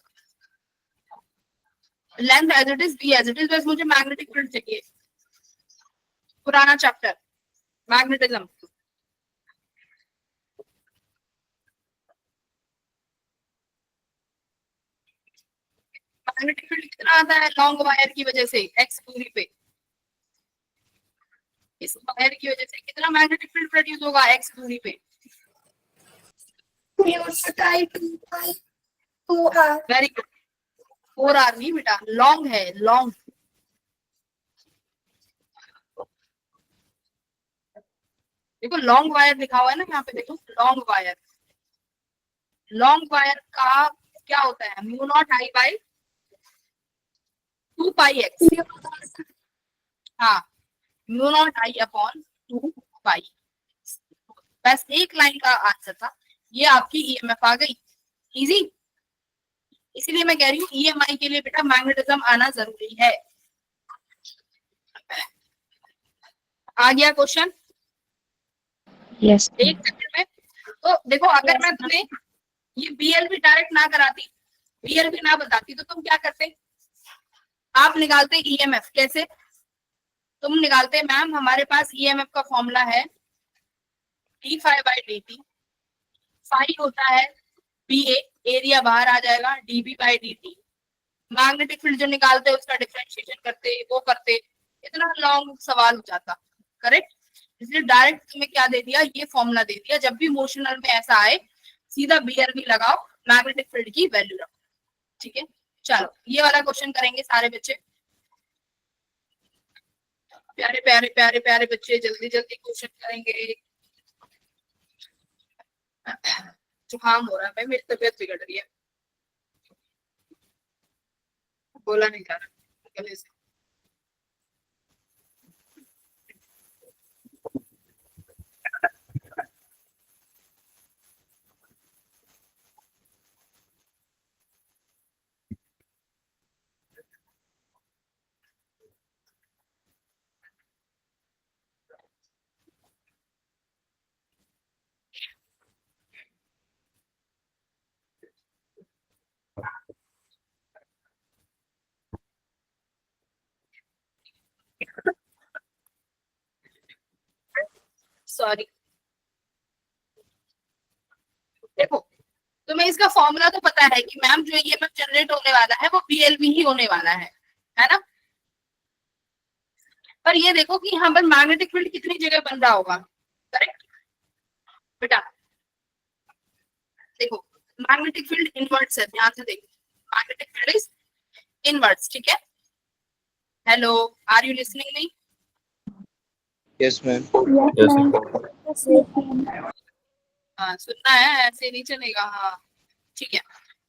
[SPEAKER 1] length as it is B as it is, बस मुझे मैग्नेटिक फील्ड चाहिए। पुराना चैप्टर मैग्नेटिज्म, मैग्नेटिक फील्ड कितना आता है लॉन्ग वायर की वजह से एक्स दूरी पे, इस वायर की वजह से कितना मैग्नेटिक फील्ड प्रोड्यूस होगा एक्स दूरी पे, वेरी गुड। 4R नहीं बेटा, लॉन्ग है, लॉन्ग। देखो लॉन्ग वायर लिखा हुआ है ना यहाँ पे, देखो लॉन्ग वायर। लॉन्ग वायर का क्या होता है, mu naught I by 2 pi x. हाँ, म्यू नॉट आई अपॉन 2 पाई। बस एक लाइन का आंसर था, ये आपकी ईएमएफ आ गई, इजी। इसीलिए मैं कह रही हूँ ईएमआई के लिए बेटा मैग्नेटिज्म आना जरूरी है। आ गया क्वेश्चन?
[SPEAKER 2] यस
[SPEAKER 1] एक सेकंड में। तो देखो अगर मैं तुम्हें ये बीएलबी डायरेक्ट ना कराती, बीएलबी ना बताती, तो तुम क्या करते? आप निकालते ईएमएफ। कैसे तुम निकालते? मैम हमारे पास ईएमएफ का फॉर्मूला है D phi by D T. Phi होता है बी ए, एरिया बाहर आ जाएगा, DB by D T. Magnetic field जो निकालते हैं उसका डिफरेंशिएशन करते, वो करते, इतना लॉन्ग सवाल हो जाता। करेक्ट? इसलिए डायरेक्ट तुम्हें क्या दे दिया, ये फॉर्मूला दे दिया। जब भी मोशनल में ऐसा आए, सीधा बीआरबी लगाओ, मैग्नेटिक फील्ड की वैल्यू रखो। ठीक है, चलो ये वाला क्वेश्चन करेंगे सारे बच्चे। प्यारे प्यारे प्यारे प्यारे बच्चे, जल्दी जल्दी क्वेश्चन करेंगे। जुकाम हो रहा है भाई, मेरी तबीयत बिगड़ रही है, बोला नहीं जा रहा गले से। सॉरी। देखो तुम्हें इसका फॉर्मूला तो पता है कि मैम जो ईएमएफ जनरेट होने वाला है वो बीएलबी ही होने वाला है ना? पर ये देखो कि यहाँ पर मैग्नेटिक फील्ड कितनी जगह बन रहा होगा। करेक्ट बेटा? देखो मैग्नेटिक फील्ड इनवर्ट्स है, ध्यान से देखो, मैग्नेटिक फील्ड इज इनवर्ट्स। ठीक है, hello, are you listening me?
[SPEAKER 4] Yes, ma'am.
[SPEAKER 1] हाँ सुनना है, ऐसे नहीं चलेगा। हाँ ठीक है।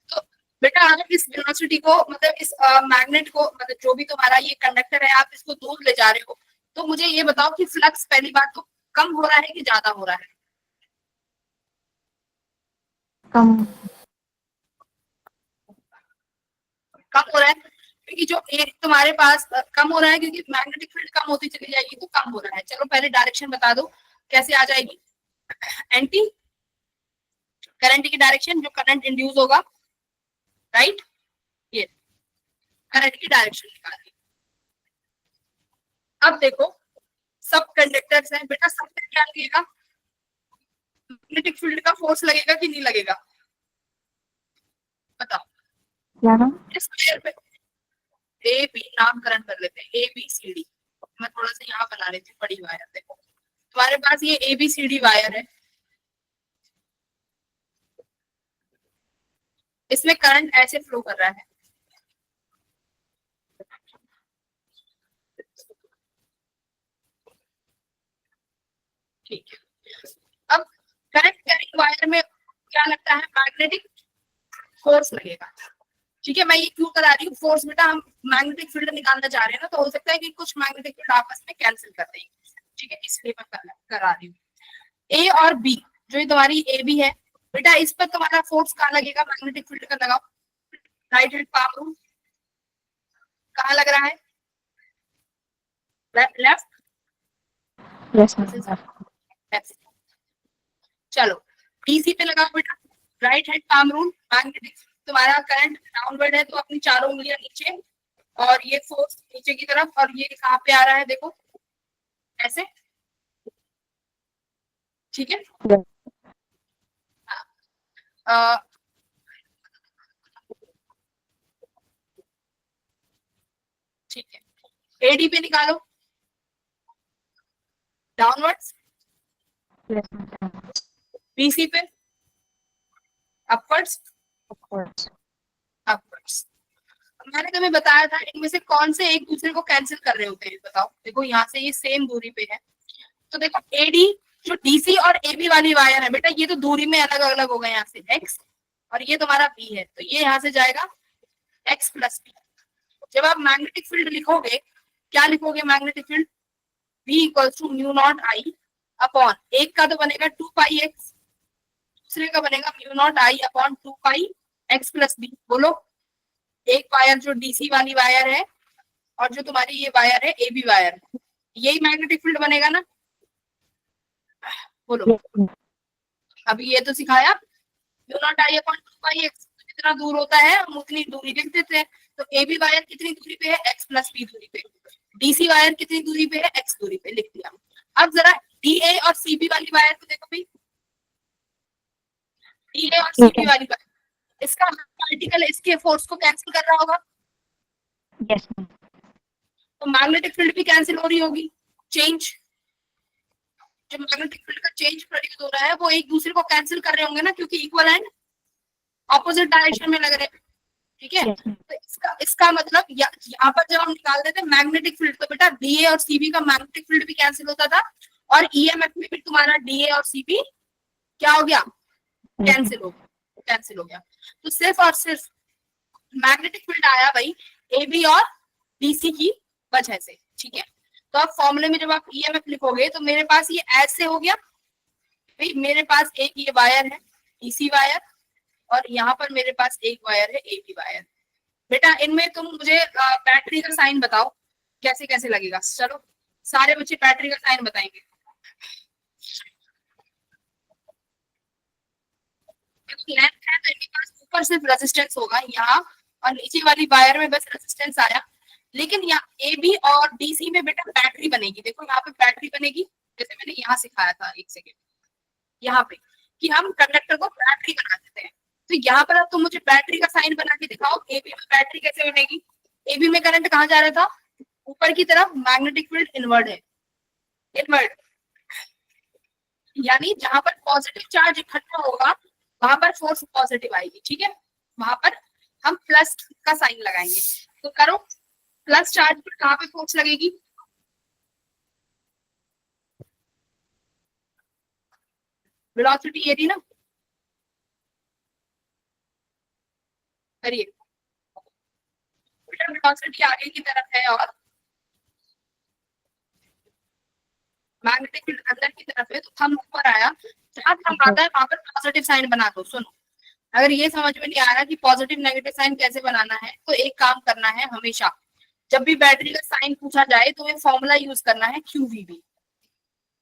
[SPEAKER 1] तो बेटा अगर इस वेलोसिटी को, मतलब इस मैग्नेट को, मतलब जो भी तुम्हारा ये कंडक्टर है, आप इसको दूर ले जा रहे हो, तो मुझे ये बताओ कि फ्लक्स पहली बात तो कम हो रहा है कि ज्यादा हो रहा है?
[SPEAKER 2] कम
[SPEAKER 1] कम हो रहा है, क्योंकि जो तुम्हारे पास कम हो रहा है क्योंकि मैग्नेटिक फील्ड कम होती चली जाएगी, तो कम हो रहा है। चलो पहले डायरेक्शन बता दो कैसे आ जाएगी। एंटी करंट की डायरेक्शन, जो करंट इंड्यूस होगा, राइट? ये करंट की डायरेक्शन निकालिए। अब देखो सब कंडक्टर्स हैं बेटा, सब पे क्या लगेगा? मैग्नेटिक फील्ड का फोर्स लगेगा कि नहीं लगेगा? बताओ।
[SPEAKER 2] क्या ना
[SPEAKER 1] इस वायर पे ए बी नामकरण कर लेते हैं, ए बी सी डी। मैं थोड़ा सा यहाँ बना लेती हूँ बड़ी वायर। देखो तुम्हारे पास ये A B C D wire है, इसमें करंट ऐसे फ्लो कर रहा है। ठीक है, अब करंट कैरिंग वायर में क्या लगता है? मैग्नेटिक फोर्स लगेगा। ठीक है, मैं ये क्यों करा रही हूँ फोर्स बेटा? हम मैग्नेटिक फील्ड निकालना चाह रहे हैं ना, तो हो सकता है कि कुछ मैग्नेटिक फील्ड आपस में कैंसिल कर देंगे। ठीक है, इसलिए मैं करा रही हूँ। ए और बी, जो ये तुम्हारी ए बी है बेटा, इस पर तुम्हारा फोर्स कहाँ लगेगा? मैग्नेटिक फील्ड का लगाओ, राइट हैंड पाम रूल। कहाँ लग रहा है? लेफ्ट?
[SPEAKER 2] यस मैम
[SPEAKER 1] चलो डीसी पे लगाओ बेटा, right hand palm rule. Magnetic तुम्हारा करंट डाउनवर्ड है तो अपनी चारों उंगलियां नीचे, और ये फोर्स नीचे की तरफ, और ये कहाँ पे आ रहा है? देखो ऐसे। ठीक है, ठीक है, एडी पे निकालो, डाउनवर्ड्स।
[SPEAKER 2] यस मैम
[SPEAKER 1] बीसी पे अपवर्ड्स,
[SPEAKER 2] ऑफ कोर्स
[SPEAKER 1] अपवर्ड्स। मैंने तुम्हें बताया था इनमें से कौन से एक दूसरे को कैंसिल कर रहे होते हैं, बताओ। देखो यहाँ से ये सेम दूरी पे है, तो देखो एडी जो डीसी और एबी वाली वायर है बेटा, ये तो दूरी में अलग अलग हो गए यहाँ से एक्स, और ये तुम्हारा बी है, तो ये यहाँ से जाएगा एक्स प्लस बी। जब आप मैग्नेटिक फील्ड लिखोगे, क्या लिखोगे magnetic field? V equals to mu naught I upon, एक का तो बनेगा 2 पाई एक्स, दूसरे का बनेगा mu naught I upon 2 pi x plus B. बोलो, एक वायर जो डीसी वाली वायर है और जो तुम्हारी ये वायर है एबी वायर, यही मैग्नेटिक फील्ड बनेगा ना? बोलो, अभी ये तो सिखाया mu naught I upon 2 pi x, जितना दूर होता है हम उतनी दूरी लिख देते हैं। तो एबी वायर कितनी दूरी पे है? एक्स प्लस बी दूरी पे। डीसी वायर कितनी दूरी पे है? एक्स दूरी पे, लिख दिया। अब जरा डीए और सीबी वाली वायर को देखो भाई, डीए और सीबी वाली वायर, इसका पार्टिकल इसके फोर्स को कैंसिल कर रहा होगा,
[SPEAKER 2] यस मैम।
[SPEAKER 1] तो मैग्नेटिक फील्ड भी कैंसिल हो रही होगी। चेंज, जो मैग्नेटिक फील्ड का चेंज प्रोड्यूस हो रहा है वो एक दूसरे को कैंसिल कर रहे होंगे ना, क्योंकि इक्वल एंड ऑपोजिट डायरेक्शन में लग रहे हैं, ठीक है। तो इसका मतलब यहाँ पर जब हम निकाल देते हैं मैग्नेटिक फील्ड, तो बेटा डीए और सीबी का मैग्नेटिक फील्ड भी कैंसिल होता था, और ईएमएफ में भी तुम्हारा डीए और सीबी क्या हो गया? कैंसिल हो गया। तो सिर्फ और सिर्फ मैग्नेटिक फील्ड आया भाई एबी और डीसी की वजह से, ठीक है। तो अब फॉर्मूले में जब आप ईएमएफ लिखोगे तो मेरे पास ये ऐसे हो गया भाई, मेरे पास एक ये वायर है डीसी वायर, और यहाँ पर मेरे पास एक वायर है एबी वायर। बेटा इनमें तुम मुझे बैटरी का साइन बताओ कैसे कैसे लगेगा। चलो सारे बच्चे बैटरी का साइन बताएंगे। लेंथ है तो इनके पास ऊपर सिर्फ रेजिस्टेंस होगा यहाँ, और नीचे वाली वायर में बस रेजिस्टेंस आया। लेकिन यहाँ एबी और डीसी में बेटा बैटरी बनेगी। देखो यहाँ पे बैटरी बनेगी, जैसे मैंने यहाँ सिखाया था, एक सेकेंड, यहाँ पे कि हम कंडक्टर को बैटरी बना देते हैं। तो यहाँ पर अब तुम मुझे बैटरी का साइन बना के दिखाओ, एबी में बैटरी कैसे बनेगी? एबी में करंट कहाँ जा रहा था? ऊपर की तरफ। मैग्नेटिक फील्ड इनवर्ड है, इनवर्ड यानी जहां पर पॉजिटिव चार्ज इकट्ठा होगा वहां पर फोर्स पॉजिटिव आएगी, ठीक है। वहां पर हम प्लस का साइन लगाएंगे। तो करो, प्लस चार्ज पर कहां पे फोर्स लगेगी? वेलोसिटी ये थी ना, करिए। वेलोसिटी आगे की तरफ है और मैग्नेटिक फील्ड अंदर की तरफ है, तो थंब ऊपर आया, जहां थंब आता है वहां पर पॉजिटिव साइन बना दो। सुनो, अगर ये समझ में नहीं आ रहा कि पॉजिटिव नेगेटिव साइन कैसे बनाना है, तो एक काम करना है, हमेशा जब भी बैटरी का साइन पूछा जाए तो ये फॉर्मूला यूज करना है QVB,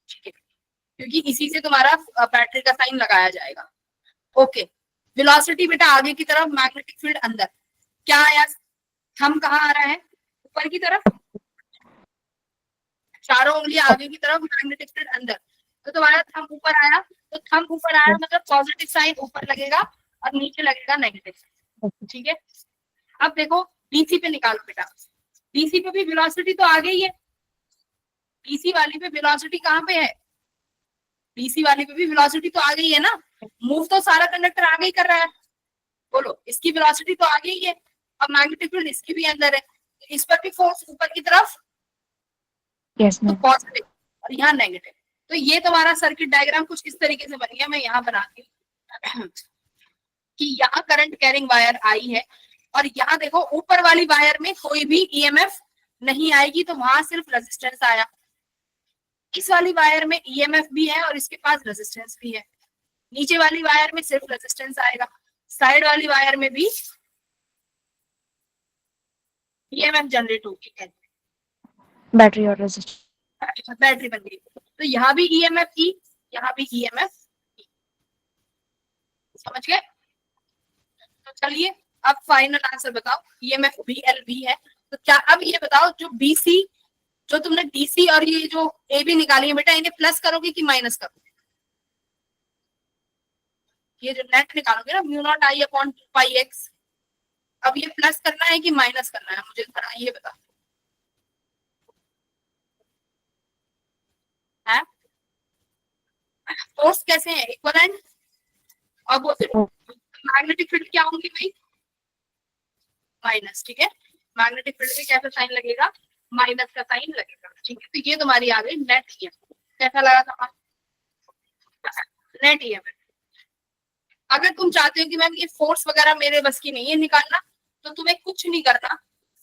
[SPEAKER 1] ठीक है, क्योंकि इसी से तुम्हारा बैटरी का साइन लगाया जाएगा। ओके, वेलोसिटी बेटा आगे की तरफ, मैग्नेटिक फील्ड अंदर। क्या आया? थंब कहाँ आ रहा है? ऊपर की तरफ, चारों उंगलियां आगे की तरफ, मैग्नेटिक फील्ड अंदर। तो तुम्हारा थंब ऊपर आया, तो थंब ऊपर आया मतलब पॉजिटिव साइन ऊपर लगेगा और नीचे लगेगा नेगेटिव, ठीक है। अब देखो डीसी पे निकालो बेटा, डीसी पे भी वेलोसिटी तो आ गई है, डीसी वाली पे वेलोसिटी कहाँ पे है? डीसी वाली पे भी वेलोसिटी तो आ गई है ना, मूव तो सारा कंडक्टर आगे ही कर रहा है। बोलो, इसकी वेलोसिटी तो आ गई है, अब मैग्नेटिक फील्ड इसकी भी अंदर है, तो इस पर भी फोर्स ऊपर की तरफ, तो पॉजिटिव और यहाँ नेगेटिव। तो ये तुम्हारा सर्किट डायग्राम कुछ इस तरीके से बन गया। मैं यहाँ बनाती हूँ कि यहाँ करंट कैरिंग वायर आई है, और यहाँ देखो ऊपर वाली वायर में कोई भी ईएमएफ नहीं आएगी, तो वहां सिर्फ रेजिस्टेंस आया। इस वाली वायर में ईएमएफ भी है और इसके पास रेजिस्टेंस भी है। नीचे वाली वायर में सिर्फ रेजिस्टेंस आएगा, साइड वाली वायर में भी ईएमएफ जनरेट होगी,
[SPEAKER 2] बैटरी और रेजिस्टेंस।
[SPEAKER 1] बैटरी बन गई। तो यहाँ भी ईएमएफ ई, यहाँ भी ईएमएफ ई, समझ गए? तो चलिए अब फाइनल आंसर बताओ, ईएमएफ BLV है। तो क्या अब ये बताओ, जो BC, जो तुमने DC और ये जो AB निकाली है बेटा, इन्हें प्लस करोगे कि माइनस करोगे? ये जो नेट निकालोगे ना, mu naught I upon 2 pi x, अब ये प्लस करना है कि माइनस करना है? मुझे जरा ये बता। है फोर्स कैसे है? Equal and opposite. Magnetic field क्या होंगी भाई? माइनस, ठीक है। मैग्नेटिक फील्ड में कैसा साइन लगेगा, माइनस का साइन लगेगा, ठीक है। तो ये तुम्हारी आ गई नेट ईएमएफ। कैसा लगा था, नेट ईएमएफ। अगर तुम चाहते हो कि मैम ये फोर्स वगैरह मेरे बस की नहीं है निकालना, तो तुम्हें कुछ नहीं करना,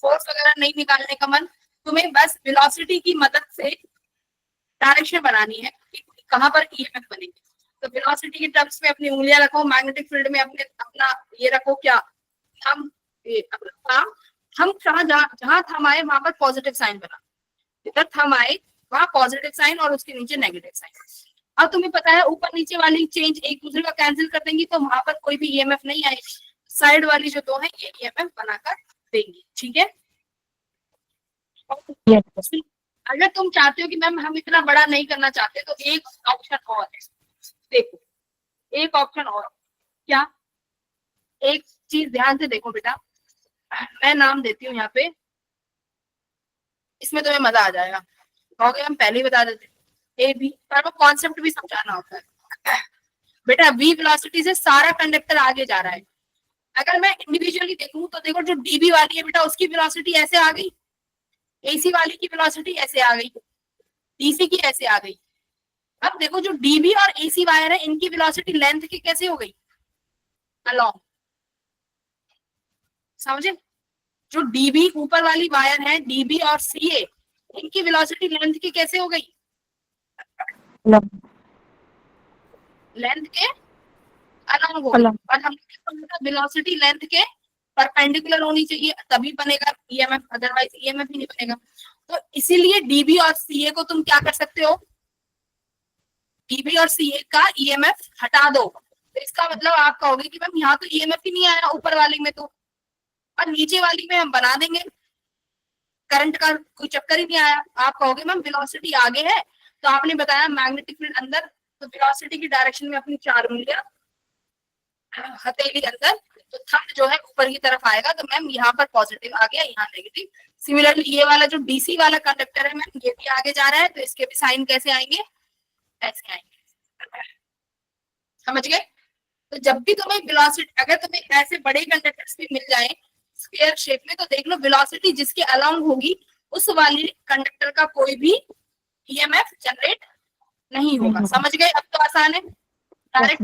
[SPEAKER 1] फोर्स वगैरह नहीं निकालने का मन, तुम्हें बस वेलोसिटी की मदद से डायरेक्शन बनानी है कि कहां पर ईएमएफ बनेगी। तो वेलोसिटी के टर्म्स में अपनी उंगलियां रखो, मैग्नेटिक फील्ड में अपने अपना ये रखो, क्या थंब, हम जहां थंब आए वहां पर पॉजिटिव साइन बना, जिधर थंब आए वहां पॉजिटिव साइन और उसके नीचे नेगेटिव साइन। अब तुम्हें पता है ऊपर नीचे वाली चेंज एक दूसरे का कैंसिल कर देंगी, तो वहां पर कोई भी ईएमएफ नहीं आएगी, साइड वाली जो दो है ये ईएमएफ बनाकर देंगी, ठीक है। अगर तुम चाहते हो कि मैम हम इतना बड़ा नहीं करना चाहते, तो एक ऑप्शन और है, देखो एक ऑप्शन और, क्या, एक चीज ध्यान से देखो बेटा, मैं नाम देती हूँ यहाँ पे, इसमें तुम्हें मजा आ जाएगा, कहोगे हम पहले ही बता देते, ए बी, पर वो कॉन्सेप्ट भी समझाना होता है बेटा। वी वेलोसिटी से सारा कंडक्टर आगे जा रहा है, अगर मैं इंडिविजुअली देखूं तो देखो जो डीबी वाली है बेटा उसकी वेलोसिटी ऐसे आ गई, एसी वाली की वेलोसिटी ऐसे आ गई, डीसी की ऐसे आ गई। अब देखो जो डीबी और एसी वायर है इनकी वेलोसिटी लेंथ की कैसे हो गई, अलोंग, समझे। जो डीबी ऊपर वाली वायर है, डीबी और सीए, इनकी वेलोसिटी लेंथ की कैसे हो गई, लेंथ के अलोंग हो गई। और हमने वेलोसिटी लेंथ के परपेंडिकुलर होनी चाहिए तभी बनेगा ईएमएफ, अदरवाइज ईएमएफ ही नहीं बनेगा। तो इसीलिए डीबी और सीए को तुम क्या कर सकते हो, डीबी और सीए का ईएमएफ हटा दो, तो इसका मतलब आप कहोगे कि मैम यहाँ तो ईएमएफ ही नहीं आया ऊपर वाली में, तो और नीचे वाली में हम बना देंगे, करंट का कोई चक्कर ही नहीं आया। आप कहोगे मैम वेलोसिटी आगे है, तो आपने बताया मैग्नेटिक फील्ड अंदर, तो वेलोसिटी की डायरेक्शन में अपनी चार उंगलियां, हथेली अंदर, तो थंब जो है ऊपर की तरफ आएगा, तो मैम यहाँ पर पॉजिटिव आ गया, यहाँ नेगेटिव। सिमिलरली ये वाला जो डीसी वाला कंडक्टर है मैम, ये भी आगे जा रहा है, तो इसके भी साइन कैसे आएंगे, ऐसे आएंगे, समझ गए। तो जब भी तुम्हें वेलोसिटी, अगर तुम्हें ऐसे बड़े कंडक्टर्स भी मिल जाए स्क्वायर शेप में, तो देख लो वेलोसिटी जिसके अलोंग होगी उस वाली कंडक्टर का कोई भी ईएमएफ जनरेट नहीं होगा, समझ गए। अब तो आसान है, डायरेक्ट।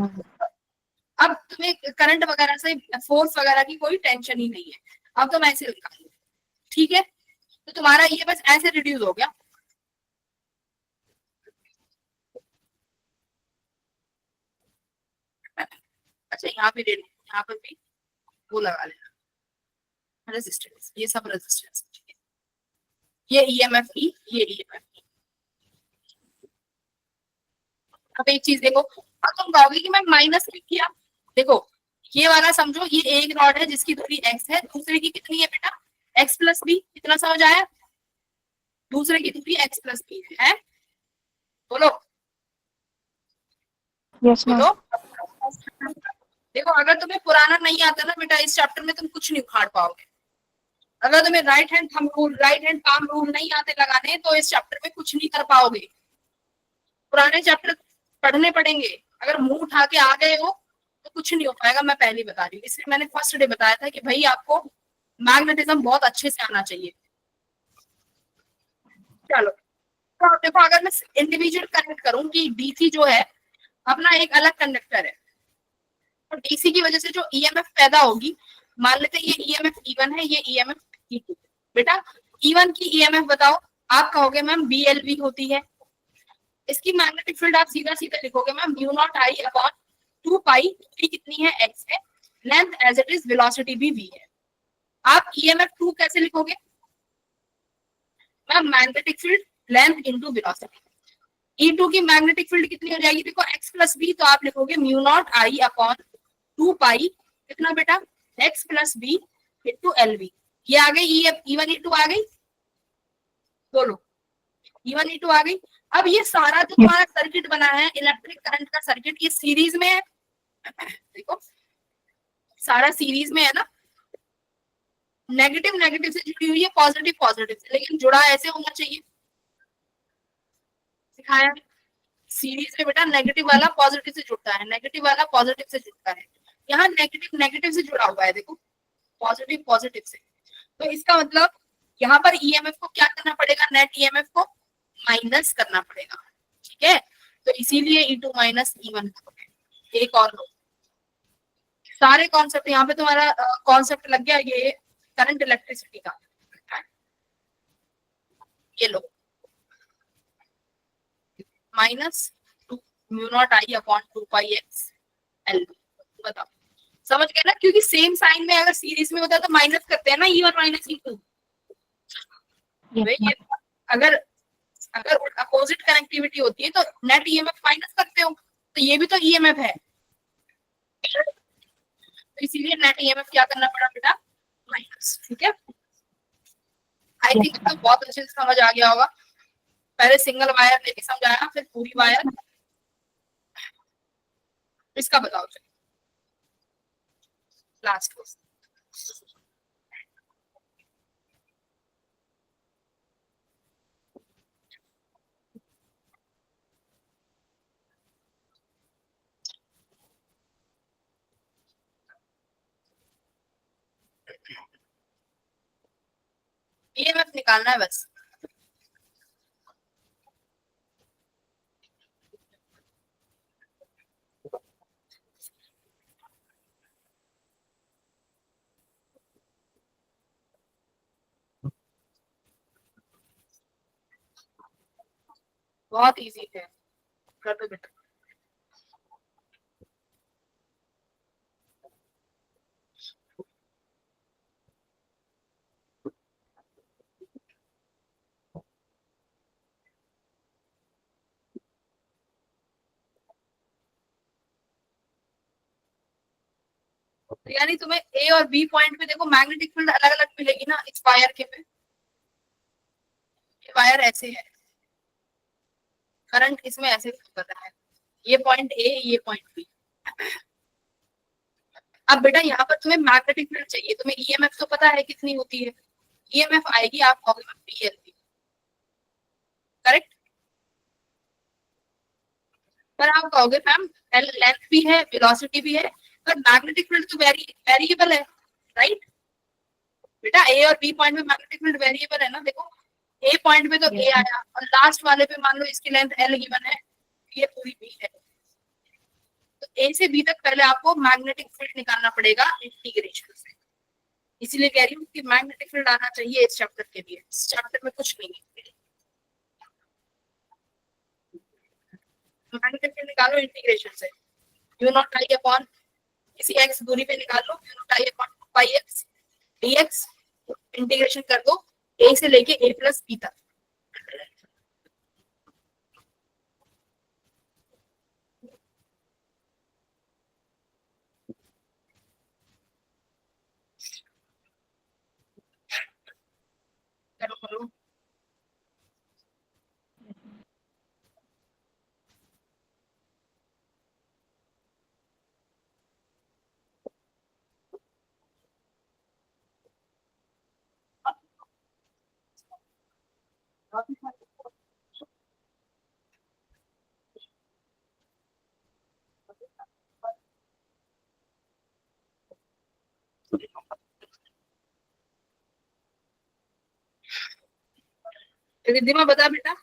[SPEAKER 1] अब तुम्हें करंट वगैरह से, फोर्स वगैरह की कोई टेंशन ही नहीं है, अब तुम ऐसे निकालो, ठीक है। तो तुम्हारा ये बस ऐसे रिड्यूस हो गया। अच्छा यहाँ पे यहाँ पर भी वो लगा लेना, रेजिस्टेंस, ये सब रेजिस्टेंस, ये ईएमएफ ई, ये ईएमएफ ई। अब एक चीज देखो, अब तुम कहोगे कि मैं माइनस क्यों किया, देखो ये वाला समझो, ये एक रॉड है जिसकी दूरी x है, दूसरे की कितनी है बेटा, x प्लस बी, कितना समझ आया, दूसरे की दूरी x प्लस बी है, बोलो
[SPEAKER 2] यस मैम।
[SPEAKER 1] बोलो। देखो अगर तुम्हें पुराना नहीं आता ना बेटा, इस चैप्टर में तुम कुछ नहीं उखाड़ पाओगे। अगर तुम्हें right hand thumb rule, right hand palm rule नहीं आते लगाने, तो इस चैप्टर में कुछ नहीं कर पाओगे। पुराने चैप्टर पढ़ने पड़ेंगे, अगर मुंह उठा के आ गए हो तो कुछ नहीं हो पाएगा, मैं पहले ही बता रही हूँ। इसलिए मैंने फर्स्ट डे बताया था कि भाई आपको मैग्नेटिज्म बहुत अच्छे से आना चाहिए। चलो तो देखो, अगर मैं इंडिविजुअल कनेक्ट करूं कि डीसी जो है अपना एक अलग कंडक्टर है, तो डीसी की वजह से जो ईएमएफ पैदा होगी, मान लेते हैं ये ईएमएफ E1 है, ये ईएमएफ E2। बेटा E1 की ईएमएफ बताओ, आप कहोगे मैम BLV होती है। इसकी मैग्नेटिक फील्ड आप सीधा सीधा लिखोगे ma'am mu naught I upon 2 pi, कितनी है x है, length as it is, velocity भी v है। आप ईएमएफ 2 कैसे लिखोगे ma'am, magnetic field length into velocity. E2 की मैग्नेटिक फील्ड कितनी हो जाएगी, देखो x प्लस बी, तो आप लिखोगे mu naught I upon 2 pi, कितना बेटा, x plus B into LV। ये आ गई E1 E2 आ गई, बोलो E1 E2 आ गई। अब ये सारा जो तुम्हारा सर्किट बना है, इलेक्ट्रिक करंट का सर्किट, ये सीरीज में है, देखो सारा सीरीज में है ना, नेगेटिव नेगेटिव से जुड़ी हुई है, पॉजिटिव पॉजिटिव से, लेकिन जुड़ा ऐसे होना चाहिए, सिखाया सीरीज में बेटा, नेगेटिव वाला पॉजिटिव से जुड़ता है, नेगेटिव वाला पॉजिटिव से जुड़ता है। यहाँ नेगेटिव नेगेटिव से जुड़ा हुआ है, देखो पॉजिटिव पॉजिटिव से, तो इसका मतलब यहाँ पर ईएमएफ को क्या करना पड़ेगा, नेट ईएमएफ को माइनस करना पड़ेगा, ठीक है। तो इसीलिए E2 माइनस E1। एक और लो, सारे कॉन्सेप्ट यहाँ पे तुम्हारा कॉन्सेप्ट लग गया ये करंट इलेक्ट्रिसिटी का। ये लो minus mu naught I upon 2πx/L। बताओ समझ गए ना, क्योंकि सेम साइन में अगर सीरीज में होता है तो माइनस करते हैं ना E1 माइनस E2।
[SPEAKER 2] yes,
[SPEAKER 1] अगर अगर अपोजिट कनेक्टिविटी होती है तो नेट ईएमएफ माइनस करते हो, तो ये भी तो ईएमएफ है, तो इसीलिए नेट ईएमएफ क्या करना पड़ा बेटा, माइनस, ठीक है। आई थिंक तो बहुत अच्छे से समझ आ गया होगा। पहले सिंगल वायर लेके समझाया, फिर पूरी वायर। इसका बताओ लास्ट क्वेश्चन। ईएमएफ निकालना है बस। बहुत इजी है, कर दो बेटा। तो यानी तुम्हें ए और बी पॉइंट पे देखो मैग्नेटिक फील्ड अलग अलग मिलेगी ना इस वायर के पे। ये वायर ऐसे है, करंट इसमें ऐसे पता है, ये पॉइंट ए, ये पॉइंट बी। अब बेटा यहाँ पर तुम्हें मैग्नेटिक फील्ड चाहिए, तुम्हें ईएमएफ तो पता है कितनी होती है, ईएमएफ आएगी आप कहोगे पीएलवी, करेक्ट। पर आप कहोगे मैम एल लेंथ भी है, वेलोसिटी भी है, पर मैग्नेटिक फील्ड तो वेरिएबल है, राइट। बेटा ए और बी पॉइंट पे मैग्नेटिक फील्ड वेरिएबल है ना। देखो ए पॉइंट पे तो ए आया, और लास्ट वाले पे मान लो इसकी लेंथ एल गिवन है, ये पूरी बी है। तो ए से बी तक पहले आपको मैग्नेटिक फील्ड निकालना पड़ेगा इंटीग्रेशन से। इसीलिए कह रही हूँ कि मैग्नेटिक फील्ड आना चाहिए इस चैप्टर के लिए, इस चैप्टर में कुछ नहीं है। मैग्नेटिक फील्ड निकालो इंटीग्रेशन से, यू नॉट आई अपॉन किसी एक्स दूरी पे निकाल लो, mu naught I upon 2πx dx, integration कर दो ए से लेके ए प्लस बी तक। करो करो। रिद्धिमा बता बेटा।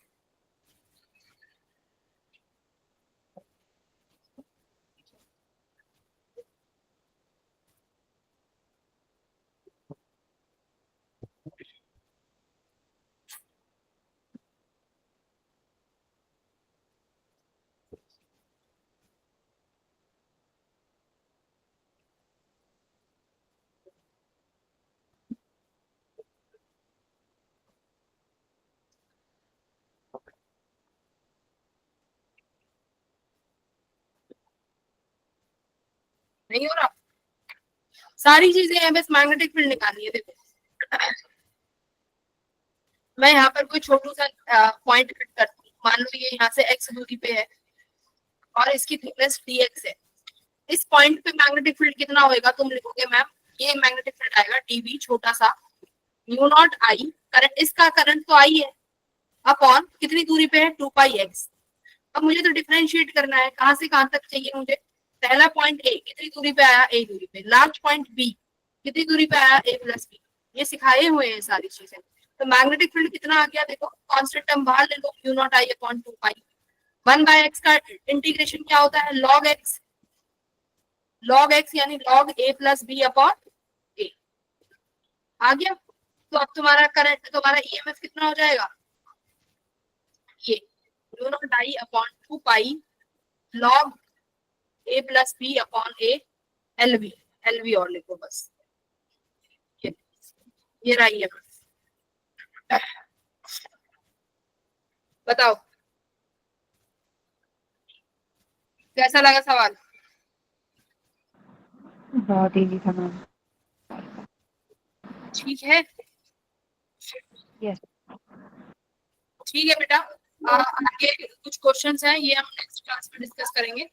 [SPEAKER 1] नहीं हो रहा, सारी चीजें हैं, बस मैग्नेटिक फील्ड निकालनी है। देखो मैं यहाँ पर कोई छोटू सा पॉइंट कट करती हूँ, मान लो ये यहाँ से एक्स दूरी पे है और इसकी थिकनेस dx है। इस पॉइंट पे मैग्नेटिक फील्ड कितना होएगा, तुम लिखोगे मैम ये मैग्नेटिक फील्ड आएगा dv छोटा सा म्यू नॉट आई, करंट इसका करंट तो आई है, अपॉन कितनी दूरी पे है 2πx। अब मुझे तो डिफरेंशिएट करना है, कहां से कहां तक चाहिए मुझे। पहला पॉइंट ए कितनी दूरी पे आया, ए दूरी पे। लास्ट पॉइंट बी कितनी दूरी पे आया, ए प्लस बी। ये सिखाए हुए हैं सारी चीजें। तो मैग्नेटिक फील्ड कितना आ गया देखो, कांस्टेंट टर्म बाहर ले लो, mu naught I upon 2 pi. 1/x का इंटीग्रेशन क्या होता है, log x, log x यानी log a plus B upon A, आ गया। तो अब तुम्हारा करंट, तुम्हारा ईएमएफ कितना हो जाएगा, ये mu naught I upon 2 pi log a plus B upon A LV, LV और लिखो बस, ये रहा ईएमएफ। बताओ कैसा लगा सवाल,
[SPEAKER 2] बहुत इजी था मैम।
[SPEAKER 1] ठीक है?
[SPEAKER 2] यस।
[SPEAKER 1] ठीक है बेटा, आगे कुछ क्वेश्चंस हैं, ये हम नेक्स्ट क्लास में डिस्कस करेंगे।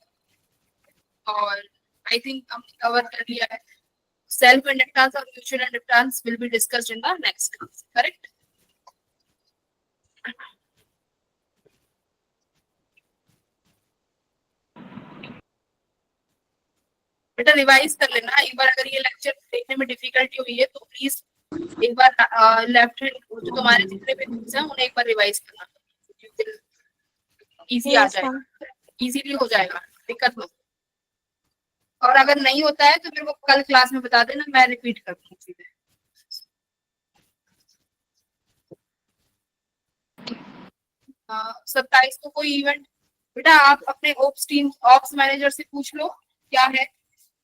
[SPEAKER 1] और आई थिंक हमने कवर कर लिया है। सेल्फ इंडक्टेंस और mutual inductance will be discussed in the next class, correct? बेटा रिवाइज कर लेना एक बार, अगर ये लेक्चर देखने में डिफिकल्टी हुई है तो प्लीज एक बार लेफ्ट हैंड जो तुम्हारे जितने भी नोट्स हैं उन्हें एक बार रिवाइज करना, इजी आ जाएगा, इजीली हो जाएगा, दिक्कत मत। और अगर नहीं होता है तो फिर वो कल क्लास में बता देना, मैं रिपीट कर दूंगी सीधे। 27 को कोई इवेंट, बेटा आप अपने ऑप्स टीम, ऑप्स मैनेजर से पूछ लो क्या है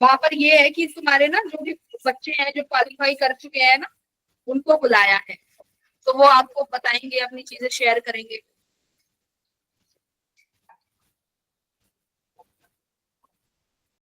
[SPEAKER 1] वहां पर। ये है कि तुम्हारे ना जो भी बच्चे हैं जो क्वालिफाई कर चुके हैं ना, उनको बुलाया है, तो वो आपको बताएंगे, अपनी चीजें शेयर करेंगे।